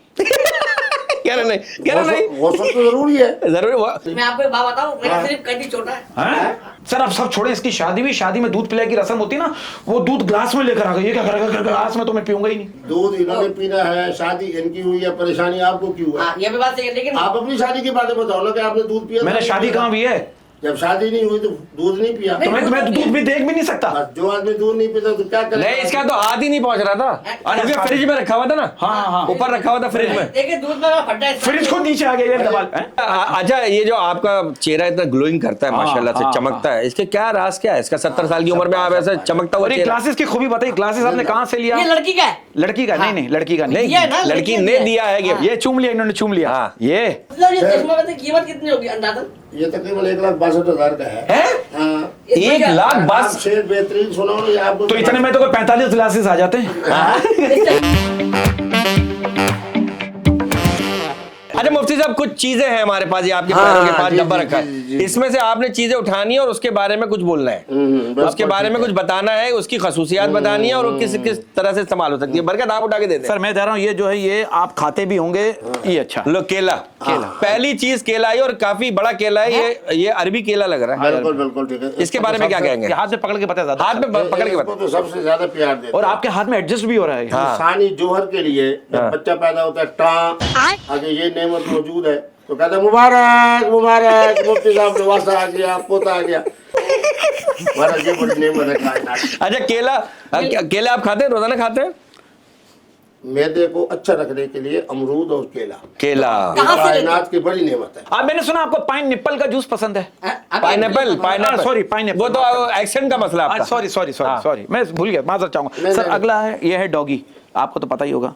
Speaker 1: कह रहे नहीं
Speaker 3: गौसल तो जरूरी है।
Speaker 1: जरूर।
Speaker 4: मैं आपको एक बात बताऊं, मेरा सिर्फ कदी छोटा है।
Speaker 2: हैं? सर आप सब छोड़े, इसकी शादी हुई, शादी में दूध पिलाने की रस्म होती है ना, वो दूध ग्लास में लेकर आ गई। ये क्या करेगा, ग्लास में तो मैं पीऊंगा ही नहीं।
Speaker 3: दूध इन्होंने पीना है, शादी इनकी हुई है, परेशानी आपको क्यों है?
Speaker 4: हाँ, ये भी बात सही है, लेकिन
Speaker 3: आप अपनी शादी की बातें बताओ ना कि आपने दूध पिया।
Speaker 2: मैंने शादी कहाँ हुई है?
Speaker 3: जब शादी नहीं हुई तो दूध नहीं पिया।
Speaker 2: तो मैं तो दूध भी देख भी नहीं सकता।
Speaker 3: बस जो आदमी दूध नहीं पीता तो क्या करे?
Speaker 1: नहीं, इसका तो हाथ ही नहीं पहुंच रहा था, क्योंकि फ्रिज में रखा हुआ था ना।
Speaker 2: हाँ।
Speaker 1: ऊपर रखा हुआ था फ्रिज में।
Speaker 4: देखिए दूध में फटा है।
Speaker 2: फ्रिज को नीचे आ गया ये दबाल।
Speaker 1: अच्छा, ये जो आपका चेहरा इतना ग्लोइंग करता है,
Speaker 2: हाँ,
Speaker 1: माशाल्लाह से
Speaker 2: हाँ,
Speaker 1: चमकता है, इसके क्या राज क्या है? इसका 70 साल की उम्र में आप ऐसे चमकता हुआ
Speaker 2: और ये
Speaker 1: चेहरा।
Speaker 2: ग्लासेस की खूबी बताइए, ग्लासेस आपने कहाँ से लिया?
Speaker 4: ये लड़की का है।
Speaker 2: लड़की का? नहीं, लड़की का नहीं।
Speaker 4: ये है ना,
Speaker 1: लड़की ने दिया है गिफ्ट।
Speaker 2: ये चूम लिया, इन्होंने चूम लिया।
Speaker 1: हाँ।
Speaker 2: ये
Speaker 4: मतलब ये चश्मा में कीमत कितनी होगी अंदाजन?
Speaker 3: ये तकरीबन 1,62,000 का है। हाँ।
Speaker 1: 1,62,000।
Speaker 3: शेर बेहतरीन सुना नहीं आपको?
Speaker 2: तो इतने में तो कोई 45 ग्लासेस आ जाते हैं।
Speaker 1: अच्छा मुफ्ती साहब, कुछ चीजें हैं हमारे पास, ये आपके
Speaker 3: हाँ,
Speaker 1: पैरों के पास
Speaker 3: जी,
Speaker 1: डब्बा
Speaker 3: जी,
Speaker 1: रखा
Speaker 3: जी,
Speaker 1: है, इसमें से आपने चीजें उठानी है और उसके बारे में कुछ बोलना है,
Speaker 3: बिल्कुल
Speaker 1: उसके बारे में
Speaker 3: ठीक
Speaker 1: कुछ बताना है, उसकी खसूसियात बतानी है और वो किस किस तरह से इस्तेमाल हो सकती है। बरकत, आप उठा के दे दें।
Speaker 2: सर मैं कह रहा हूँ ये जो है ये आप खाते भी होंगे, ये अच्छा।
Speaker 1: लो, केला। पहली चीज केला है, और काफी बड़ा केला है ये अरबी केला लग रहा है।
Speaker 3: बिल्कुल बिल्कुल ठीक है।
Speaker 1: इसके बारे में क्या कहेंगे?
Speaker 2: ये हाथ में पकड़ के बता ज्यादा।
Speaker 1: हाथ में पकड़ के
Speaker 3: इसको
Speaker 1: बता।
Speaker 3: तो सबसे ज्यादा प्यार देते
Speaker 2: और
Speaker 3: हैं।
Speaker 2: आपके हाथ में एडजस्ट भी हो रहा है।
Speaker 3: इंसानी जोहर के लिए जब बच्चा पैदा होता है अगर ये नेमत मौजूद है तो कहते हैं मुबारक मुबारक, मुफ्ती साहब नवासा आ गया, पोता आ गया। महाराज ये बड़ी नेमत है कायनात की।
Speaker 1: अच्छा, केला आप खाते हैं, रोजाना खाते हैं?
Speaker 3: मैदे को अच्छा रखने के लिए अमरूद और केला
Speaker 4: कहाँ से लेते
Speaker 3: कायनात की बड़ी नेमत है।
Speaker 2: आप, मैंने सुना आपको पाइनएप्पल का जूस पसंद है।
Speaker 1: पाइनएप्पल।
Speaker 2: Sorry, pineapple.
Speaker 1: वो तो एक्सेंट का मसला आपका।
Speaker 2: सॉरी मैं भूल गया, माजर चाहूंगा।
Speaker 3: नहीं,
Speaker 2: सर
Speaker 3: नहीं।
Speaker 2: अगला है, ये है डॉगी, आपको तो पता ही होगा।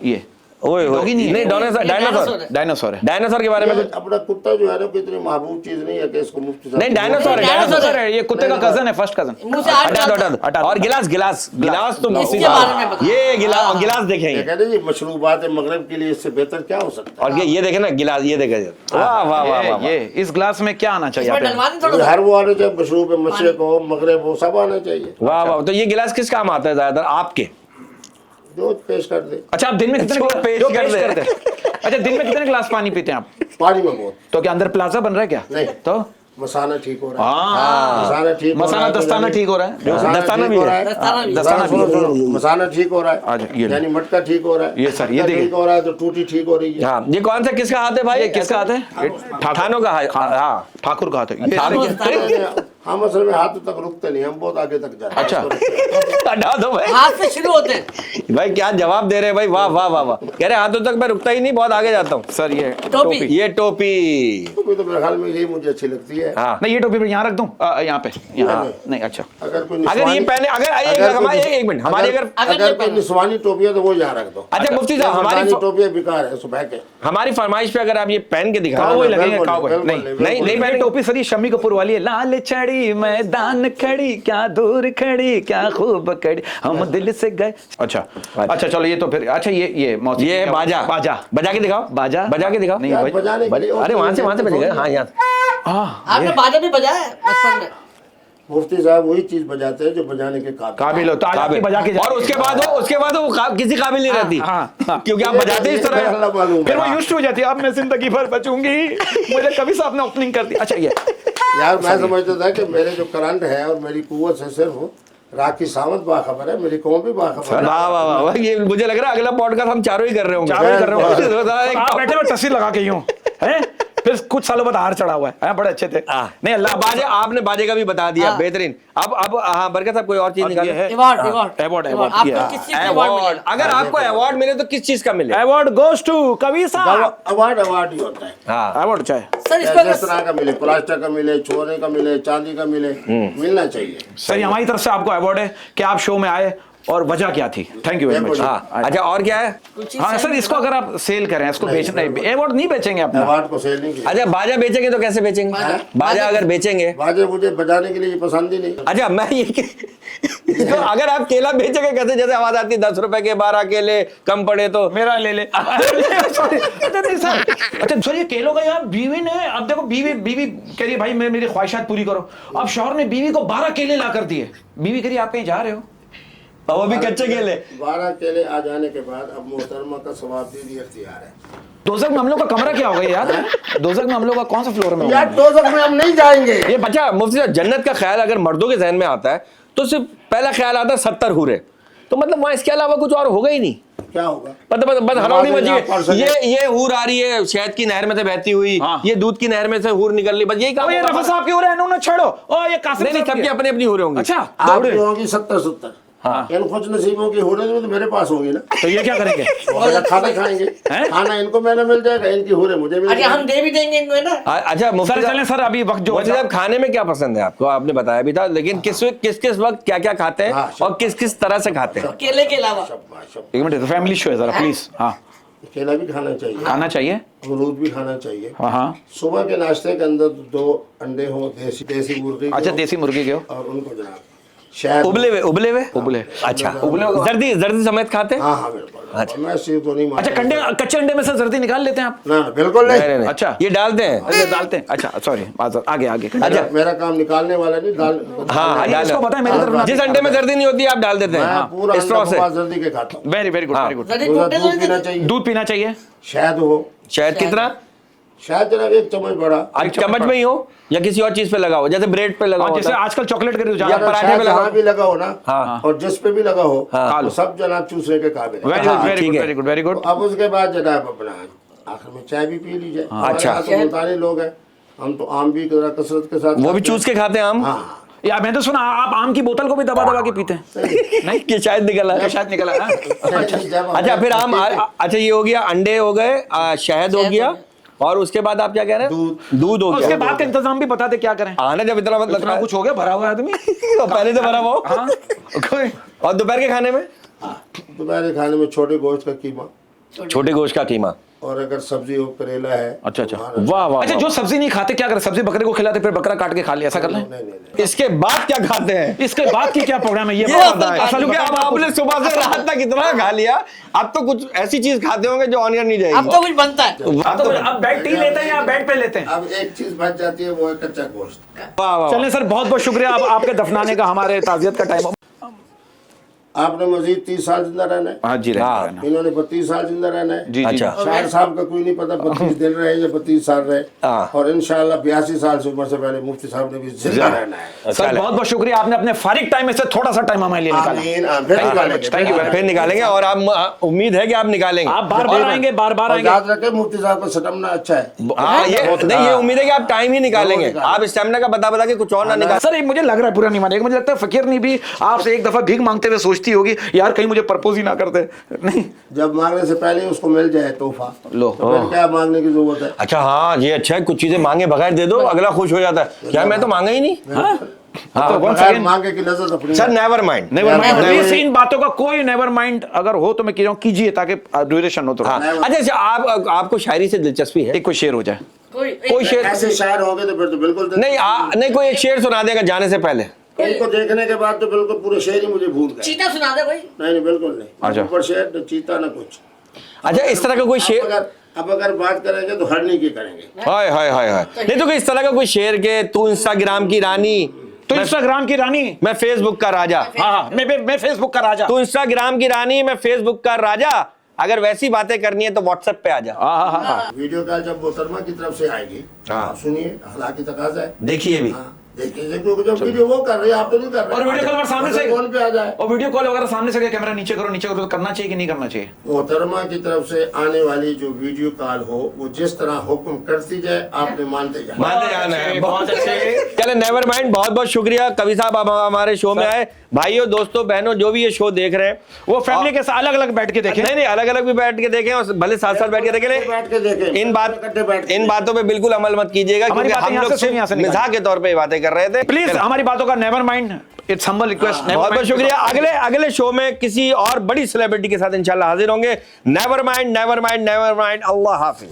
Speaker 2: ये
Speaker 1: ओए
Speaker 2: डॉगी नहीं है।
Speaker 1: नहीं, डायनासोर।
Speaker 2: डायनासोर है।
Speaker 1: डायनासोर के बारे में कुछ?
Speaker 3: अपना कुत्ता जो है ना कितनी महबूब चीज नहीं है कि इसको मुफ्ती साहब
Speaker 1: नहीं, डायनासोर है,
Speaker 4: डायनासोर
Speaker 1: डायनासोर
Speaker 2: है, ये कुत्ते का कजन है, फर्स्ट कजन।
Speaker 4: मुंह से आठ
Speaker 1: हटा दो, हटा दो।
Speaker 2: हटा दो।
Speaker 1: और गिलास तो मुफ्ती
Speaker 4: इसके बारे में
Speaker 1: साहब,
Speaker 4: बताओ।
Speaker 1: ये गिलास देखें
Speaker 3: ये कहते हैं जी मशरूबात मगरब के लिए इससे बेहतर क्या हो सकता
Speaker 1: और ये देखे ना गिलास, ये देखे। वाह वाह वाह वाह वाह।
Speaker 2: ये इस ग्लास में क्या आना चाहिए?
Speaker 4: इसमें
Speaker 2: आप
Speaker 4: डलवा दें
Speaker 3: है?
Speaker 4: थोड़ा सा।
Speaker 3: हर वो आने चाहिए, मशरूब मशरक हो मगरब हो सब आना चाहिए।
Speaker 1: वाह वाह। तो ये गिलास किस काम आता है ज्यादातर आपके?
Speaker 3: जो पेश कर दे
Speaker 2: अच्छा, आप दिन में कितने
Speaker 1: जो
Speaker 2: गिलास-
Speaker 1: पेश
Speaker 2: जो
Speaker 1: कर
Speaker 2: पेश
Speaker 1: दे।
Speaker 2: करते हैं। अच्छा, दिन में कितने गिलास पानी पीते हैं आप?
Speaker 3: पानी में बहुत
Speaker 2: तो क्या अंदर प्लाजा बन रहा है क्या?
Speaker 3: नहीं।
Speaker 2: तो
Speaker 3: मसाना ठीक हो रहा
Speaker 2: हाँ।
Speaker 3: है, मसाना ठीक हो रहा
Speaker 2: मसाना
Speaker 3: है,
Speaker 2: दस्ताना ठीक हो रहा है।
Speaker 1: दस्ताना भी है।
Speaker 4: दस्ताना भी।
Speaker 2: दस्ताना भी।
Speaker 3: मसाना ठीक हो रहा
Speaker 2: अच्छा,
Speaker 3: है,
Speaker 2: ये लो।
Speaker 3: यानी मटका ठीक हो रहा है।
Speaker 2: ये सर, ये
Speaker 3: मटका
Speaker 2: देखिए।
Speaker 3: ठीक हो रहा है तो टूटी ठीक हो रही है।
Speaker 1: हाँ, ये कौन सा किसका हाथ है भाई?
Speaker 2: ये किसका हाथ है? ये
Speaker 1: थानों का हाथ। हाँ,
Speaker 2: ठाकुर का हाथ है। ये
Speaker 1: ठाकुर।
Speaker 3: हम असल में हाथ तक रुकते नहीं, हम बहुत आगे तक जाते हैं।
Speaker 2: अच्छा।
Speaker 1: हटा दो भाई।
Speaker 4: हाथ से शुरू होते हैं।
Speaker 1: भाई क्या जवाब दे रहे हैं भाई, वाह वाह वाह वाह। कह रहे हाथों तक मैं रुकता ही नहीं, बहुत आगे जाता हूँ।
Speaker 2: सर ये
Speaker 4: टोपी।
Speaker 1: ये टोपी।
Speaker 3: टोपी तो मेरे ख्याल में यही मुझे अच्छी लगती है।
Speaker 1: हाँ,
Speaker 2: नहीं, ये टोपी यहाँ रख दूं? यहाँ पे, यहाँ नहीं। अच्छा,
Speaker 3: अगर कोई
Speaker 1: अगर ये
Speaker 3: निस्वानी-
Speaker 1: पहले अगर
Speaker 3: अगर कोई-
Speaker 1: एक मिनट हमारी अगर
Speaker 3: अगर कोई निस्वानी टोपी है तो वो यहाँ रख दो।
Speaker 1: अच्छा मुफ्ती साहब, हमारी
Speaker 3: टोपियाँ बेकार है सुबह के।
Speaker 1: हमारी फरमाइश पे अगर आप ये पहन के दिखा
Speaker 2: काउबॉय लगेंगे,
Speaker 3: बिल्कुल,
Speaker 2: काउबॉय।
Speaker 3: बिल्कुल,
Speaker 2: नहीं
Speaker 3: बिल्कुल।
Speaker 1: नहीं
Speaker 2: नहीं,
Speaker 1: पहने।
Speaker 2: टोपी सर ये शम्मी कपूर वाली है। लाल चढ़ी मैदान खड़ी, क्या दूर खड़ी, क्या खूब खड़ी, हम दिल से गए। अच्छा चलो, ये तो फिर अच्छा, ये मौसी,
Speaker 1: ये बाजा बजा के दिखाओ।
Speaker 2: बाजा
Speaker 1: बजा के दिखाओ।
Speaker 2: नहीं
Speaker 3: यार,
Speaker 2: भाई।
Speaker 3: बजाने के लिए
Speaker 1: अरे वहां से बजेगा। हाँ, यहाँ
Speaker 4: आपने बाजा भी बजाया है बचपन में?
Speaker 3: मुफ्ती साहब वही चीज बजाते हैं जो बजाने के
Speaker 2: काबिल हो तो आज आपकी बजा के
Speaker 1: और उसके बाद वो किसी काबिल नहीं रहती,
Speaker 2: हाँ।
Speaker 1: क्योंकि आप बजाते ही इस तरह।
Speaker 3: अल्लाह मालूम
Speaker 2: फिर वो
Speaker 3: है।
Speaker 2: यूज्ड हो जाती है। अब मैं जिंदगी भर बचूंगी, मुझे कभी से आपने ओपनिंग कर दी। अच्छा, ये
Speaker 3: यार मैं समझता था कि मेरे जो करंट है और मेरी कुव्वत से सिर्फ राखी सावंत बाखबर है, मेरी कौम भी बाखबर है।
Speaker 1: वाह वाह वाह। ये मुझे लग रहा है अगला पॉडकास्ट हम चारों ही कर रहे होंगे।
Speaker 2: चारों ही कर रहे
Speaker 1: एक
Speaker 2: आप बैठे हुए तस्वीर लगा के यूं हैं, फिर कुछ सालों बाद हार चढ़ा हुआ है। बड़े अच्छे थे। नहीं, अल्लाह
Speaker 1: बाजे, आपने बाजे का भी बता दिया, बेहतरीन। अब हाँ, बरकत साहब कोई और चीज निकाल।
Speaker 4: अवार्ड
Speaker 2: अवार्ड
Speaker 4: आपको किस चीज का अवार्ड
Speaker 1: अवार्ड,
Speaker 4: मिलेगा?
Speaker 1: अगर आपको अवार्ड मिले तो किस चीज का मिले?
Speaker 2: अवार्ड गोज टू कवि साहब।
Speaker 3: अवार्ड ही होता है।
Speaker 1: हाँ,
Speaker 2: अवार्ड चाहे
Speaker 4: सर इसको
Speaker 3: जिस तरह का मिले, प्लास्टिक का मिले, सोने का मिले, चांदी का मिले, मिलना चाहिए।
Speaker 2: सर हमारी तरफ से आपको अवार्ड है कि आप शो में आए, और वजह क्या थी? Thank you very much.
Speaker 1: हाँ। अच्छा, और क्या है?
Speaker 2: हाँ सर, इसको अगर आप सेल करें, इसको बेचना है, अवार्ड नहीं बेचेंगे अपना।
Speaker 3: अवार्ड को सेल नहीं किया।
Speaker 1: अच्छा, बाजा बेचेंगे तो कैसे बेचेंगे? बाजा अगर बेचेंगे,
Speaker 3: बाजे मुझे बजाने के लिए पसंद ही नहीं।
Speaker 1: अच्छा मैं ये तो अगर आप केला बेचेंगे कैसे? जैसे आवाज आती है 10 रुपए के 12 केले कम पड़े तो
Speaker 2: मेरा ले ले। Sorry, नहीं सर। अच्छा सर, ये केलों का यार बीवी ने, अब देखो बीवी कह रही है भाई मेरी ख्वाहिशात पूरी करो। अब शौहर ने बीवी को 12 केले ला कर दिए। बीवी कह रही है आप कहीं जा रहे हो?
Speaker 1: और वो भी कच्चे केले।
Speaker 3: 12 केले आ जाने के बाद अब मोहतरमा का सवाब दीदी अख्तियार है।
Speaker 2: दोजख में हम लोग का कमरा क्या होगा याद है? दोजख में हम लोग का कौन सा फ्लोर में
Speaker 3: यार
Speaker 2: होगा?
Speaker 3: दोजख में हम नहीं जाएंगे।
Speaker 1: ये बच्चा मुफ्ती साहब, जन्नत का ख्याल अगर मर्दों के जहन में आता है तो सिर्फ पहला ख्याल आता है 70 हूरे। तो मतलब वहां इसके अलावा कुछ और होगा ही नहीं।
Speaker 3: क्या होगा?
Speaker 1: बस हड़बड़ी मची
Speaker 3: आप पढ़
Speaker 1: है।
Speaker 3: सकें।
Speaker 1: ये हूर आ रही है शहद की नहर में से बहती हुई,
Speaker 2: हाँ।
Speaker 1: ये दूध की नहर में से हूर निकल रही, बस यही काम
Speaker 2: ओ ये
Speaker 1: होगा।
Speaker 2: रफा साहब की हो रहा है, इन्होंने छोड़ो। ओ ये कासिम
Speaker 1: नहीं नहीं,
Speaker 2: साहब
Speaker 1: सबकी
Speaker 2: की।
Speaker 1: अपनी अपनी हूरें होंगी।
Speaker 2: अच्छा
Speaker 3: आपकी
Speaker 2: दौड़े।
Speaker 3: होंगी 70-70।
Speaker 1: हाँ।
Speaker 3: इन खुश नसीबों की हो रही तो मेरे पास होंगी ना।
Speaker 2: तो ये क्या करेंगे?
Speaker 3: वो अगर खाना खाएंगे,
Speaker 2: हैं?
Speaker 3: खाना इनको मैंने मिल जाएगा, इनकी हो रही मुझे मिल
Speaker 4: अच्छा हम
Speaker 3: जाएगी।
Speaker 4: दे भी देंगे इनको, है ना?
Speaker 1: अच्छा मुफ्ती
Speaker 2: सर
Speaker 1: साहब,
Speaker 2: चलें सर, अभी वक्त जो
Speaker 1: मुफ्ती साहब खाने में क्या पसंद है आपको? आपने बताया भी था, लेकिन किस किस वक्त क्या क्या खाते हैं
Speaker 3: हाँ,
Speaker 1: और किस किस तरह से खाते हैं?
Speaker 4: केले के अलावा
Speaker 3: शाबाश।
Speaker 2: एक मिनट, फैमिली शो है जरा प्लीज। हाँ
Speaker 3: केला भी खाना चाहिए,
Speaker 2: खाना चाहिए।
Speaker 3: अमरूद भी खाना चाहिए।
Speaker 2: हाँ हाँ।
Speaker 3: सुबह के नाश्ते के अंदर 2 अंडे हो, देसी मुर्गी के
Speaker 2: अच्छा
Speaker 3: हो,
Speaker 2: देसी मुर्गी के हो।
Speaker 3: और उनको जनाब शहद
Speaker 1: उबले हुए
Speaker 2: उबले।
Speaker 1: अच्छा,
Speaker 2: उबले हुए।
Speaker 1: जर्दी समेत खाते हैं?
Speaker 3: हाँ हाँ बिल्कुल। मैं सिर्फ तो नहीं
Speaker 2: अच्छा
Speaker 3: मानता।
Speaker 2: कच्चे अंडे में से जर्दी निकाल लेते हैं आप?
Speaker 3: ना ना, बिल्कुल
Speaker 1: नहीं,
Speaker 3: नहीं।
Speaker 1: नहीं, नहीं।
Speaker 2: अच्छा।
Speaker 1: ये डालते हैं।
Speaker 2: अच्छा डालते हैं। अच्छा सॉरी, आगे आगे।
Speaker 3: अच्छा, मेरा काम निकालने वाला नहीं, दाल।
Speaker 1: हाँ
Speaker 2: हाँ,
Speaker 1: डाल
Speaker 2: इसको पता है मेरी तरफ।
Speaker 1: जिस अंडे में जर्दी नहीं होती आप डाल देते
Speaker 3: मैं
Speaker 1: हैं
Speaker 3: पूरा
Speaker 1: स्ट्रॉ
Speaker 3: अंडा
Speaker 1: से।
Speaker 3: बकवास जल्दी के खाता हूँ।
Speaker 2: वेरी वेरी गुड
Speaker 1: हाँ।
Speaker 2: Very good.
Speaker 4: जल्दी
Speaker 3: रोजा
Speaker 4: टूटे
Speaker 3: दूध
Speaker 4: तो
Speaker 3: पीना
Speaker 4: नहीं।
Speaker 3: चाहिए,
Speaker 2: दूध पीना चाहिए।
Speaker 3: शहद हो,
Speaker 1: शायद कितना?
Speaker 3: शहद जनाब 1 चम्मच बड़ा।
Speaker 1: आज चम्मच में ही हो या किसी और चीज पे लगा हो, जैसे ब्रेड पे लगा
Speaker 2: और
Speaker 1: हो
Speaker 2: जैसे आजकल चॉकलेट के रुझान।
Speaker 1: या
Speaker 3: अगर
Speaker 1: पराठे
Speaker 3: शहद
Speaker 1: पे लगा
Speaker 3: जहाँ भी लगा हो ना,
Speaker 1: हाँ।
Speaker 3: और जिस पे भी लगा हो,
Speaker 1: हाँ।
Speaker 3: तो सब जनाब चूसने के काबिल है।
Speaker 2: वेरी
Speaker 1: हाँ,
Speaker 2: गुड वेरी
Speaker 1: ठीक
Speaker 2: गुड
Speaker 1: है।
Speaker 2: वेरी गुड वेरी
Speaker 3: तो
Speaker 2: गुड।
Speaker 3: अब उसके बाद जनाब अपना आखिर में चाय भी पी लीजिए। हमारे
Speaker 1: अच्छा।
Speaker 3: यहाँ तो मुल्तानी लोग हैं, हम तो आम भी जरा कसरत के साथ
Speaker 1: वो भी
Speaker 3: खाते
Speaker 1: चूस के खाते हैं आम?
Speaker 3: हाँ
Speaker 2: या मैं तो सुना आप आम की बोतल को भी दबा दबा के पीते हैं।
Speaker 1: नहीं कि शायद निकला
Speaker 2: क्या शायद निकला है?
Speaker 1: अच्छा फिर आम अच्छा ये हो गया, अंडे हो गए, शहद हो गया, और उसके बाद आप क्या कह रहे हैं? दूध हो
Speaker 2: उसके
Speaker 1: गया।
Speaker 2: बाद का इंतजाम भी बता दे क्या करें।
Speaker 1: आना जब इतना मतलब
Speaker 2: इतना कुछ हो गया, भरा हुआ है आदमी।
Speaker 1: पहले से भरा हुआ हो।
Speaker 2: हाँ कोई-
Speaker 1: और दोपहर के खाने में
Speaker 3: दोपहर के खाने में छोटे गोश्त का कीमा,
Speaker 1: छोटे गोश्त का कीमा।
Speaker 3: और अगर सब्जी हो करेला है।
Speaker 2: अच्छा अच्छा
Speaker 3: तो
Speaker 1: वाह वाह
Speaker 2: अच्छा, जो सब्जी नहीं खाते क्या करें? सब्जी बकरे को खिलाते फिर बकरा काट के खा लिया, ऐसा कर लें?
Speaker 3: नहीं नहीं नहीं,
Speaker 1: इसके बाद क्या खाते हैं?
Speaker 2: इसके बाद की क्या प्रोग्राम है ये
Speaker 1: ये
Speaker 2: बताओ।
Speaker 1: बताएं।
Speaker 2: असल
Speaker 1: क्योंकि
Speaker 2: में
Speaker 1: अब आपने सुबह से रात तक इतना खा लिया, अब तो कुछ ऐसी चीज खाते होंगे जो ऑनियन नहीं
Speaker 4: अब
Speaker 1: जाएगी।
Speaker 4: तो कुछ बनता है।
Speaker 2: अब तो अब बेड टी लेते हैं या बेड पे लेते हैं?
Speaker 3: अब एक चीज बच जाती है, वो है कच्चा गोश्त।
Speaker 1: वाह वाह
Speaker 2: चलें सर, बहुत बहुत शुक्रिया। अब आपके दफनाने का हमारे ताजियत का टाइम।
Speaker 3: आपने मजीद 30 साल जिंदा रहना है,
Speaker 2: हाँ जी
Speaker 1: हाँ।
Speaker 2: रहना।
Speaker 3: इन्होंने 32 साल जिंदा रहना है।
Speaker 2: जी जी
Speaker 1: अच्छा।
Speaker 3: शायर साहब का कोई नहीं पता 32 दिन रहे या 32 साल रहे,
Speaker 1: हाँ।
Speaker 3: और इंशाल्लाह 82 साल से उम्र से पहले मुफ्ती साहब ने भी जिंदा रहना है।
Speaker 2: सर बहुत बहुत शुक्रिया, आपने अपने फारिग टाइम में से थोड़ा सा टाइम हमारे लिए निकाला।
Speaker 3: आमीन, आमीन। फिर निकालेंगे,
Speaker 2: Thank you very much.
Speaker 1: फिर निकालेंगे, और आप उम्मीद है कि आप निकालेंगे।
Speaker 2: आप बार बार आएंगे, बार बार
Speaker 3: और
Speaker 2: आएंगे।
Speaker 3: याद रखें मुफ्ती साहब को सटमना अच्छा है।
Speaker 1: हाँ ये नहीं, ये उम्मीद है कि आप टाइम ही निकालेंगे,
Speaker 3: निकालेंगे।
Speaker 1: आप स्टेमिना का बता बता के कुछ और ना निकाल।
Speaker 2: सर एक मुझे लग रहा है पूरा नहीं मानेगा, मुझे लगता है फकीर नहीं भी आपसे एक दफा भीख मांगते हुए सोचती होगी यार कहीं मुझे प्रपोज ही ना करते। नहीं
Speaker 3: जब मांगने से पहले उसको मिल जाए तोहफा,
Speaker 2: लो।
Speaker 3: तो फिर क्या मांगने की जरूरत है?
Speaker 1: अच्छा हाँ ये अच्छा है, कुछ चीजें मांगे बगैर दे दो, अगला खुश हो जाता है। क्या मैं तो मांगा ही नहीं?
Speaker 2: तो once
Speaker 3: बगैर
Speaker 2: again-
Speaker 3: मांगे की नजर अपनी
Speaker 1: sir never mind.
Speaker 2: Never mind,
Speaker 3: Never mind.
Speaker 2: इन बातों का कोई नेवर माइंड अगर हो तो मैं कह रहा हूँ कीजिए ताकि ड्यूरेशन हो। तो
Speaker 1: हाँ अच्छा आप आपको शायरी से दिलचस्पी है?
Speaker 2: एक कोई शेर हो जाए।
Speaker 1: कोई शेर
Speaker 3: ऐसे शायर होंगे तो फिर तो बिल्कुल
Speaker 1: नहीं नहीं कोई एक शेर सुना देगा जाने से पहले।
Speaker 3: इनको देखने के बाद तो बिल्कुल पूरे शेर ही मुझे भूल गए।
Speaker 4: चीता सुना दे भाई।
Speaker 3: नहीं बिल्कुल नहीं,
Speaker 2: अच्छा।
Speaker 3: ऊपर शेर न चीता न कुछ।
Speaker 1: अच्छा इस तरह का कोई शेर,
Speaker 3: अब अगर बात करेंगे तो हरनी की करेंगे।
Speaker 1: हाय हाय हाय हाय, नहीं तो कोई इस तरह का कोई शेर के तू इंस्टाग्राम की रानी,
Speaker 2: तो इंस्टाग्राम की रानी,
Speaker 1: मैं फेसबुक का राजा।
Speaker 2: हाँ मैं फेसबुक का राजा।
Speaker 1: तू इंस्टाग्राम की रानी, मैं फेसबुक का राजा। अगर वैसी बातें करनी है तो व्हाट्सएप पे आ जा।
Speaker 2: हाँ
Speaker 3: वीडियो कॉल जब मोहतरमा की तरफ से आएगी, आप सुनिए, हालांकि तकाजा है।
Speaker 1: देखिए भी
Speaker 3: हाँ, देखिए क्योंकि जब वीडियो वो कर रही है आप तो नहीं कर रहे।
Speaker 2: और वीडियो कॉल पर सामने से
Speaker 3: कॉल पे आ जाए,
Speaker 2: और वीडियो कॉल वगैरह सामने से कैमरा नीचे करो तो करना चाहिए कि नहीं करना चाहिए?
Speaker 3: मोहतरमा की तरफ से आने वाली जो वीडियो कॉल हो वो जिस तरह हुक्म करती जाए आपने मानते जाए।
Speaker 1: मानते जाना है।
Speaker 2: बहुत अच्छे।
Speaker 1: चले नेवर माइंड, बहुत बहुत शुक्रिया कवि साहब, आप हमारे शो में आए। भाइयों दोस्तों बहनों जो भी ये शो देख रहे हैं
Speaker 2: वो फैमिली के साथ अलग अलग बैठ के देखें।
Speaker 1: नहीं अलग अलग भी बैठ के देखें और भले साथ साथ बैठ के देखें।
Speaker 3: बैठ के देखें, इकट्ठे बैठ के
Speaker 1: इन बातों पे बिल्कुल अमल मत कीजिएगा,
Speaker 2: हमारी
Speaker 1: क्योंकि
Speaker 2: बातें
Speaker 1: हम
Speaker 2: यहाँ
Speaker 1: लोग
Speaker 2: से सुनिए, यहाँ से निकालिए।
Speaker 1: मिजाह के तौर पे ये बातें कर रहे थे।
Speaker 2: प्लीज हमारी बातों का never mind, it's humble request.
Speaker 1: बहुत बहुत शुक्रिया। अगले शो में किसी और बड़ी सेलिब्रिटी के साथ इंशाल्लाह हाजिर होंगे। Never mind never mind never mind. अल्लाह हाफिज।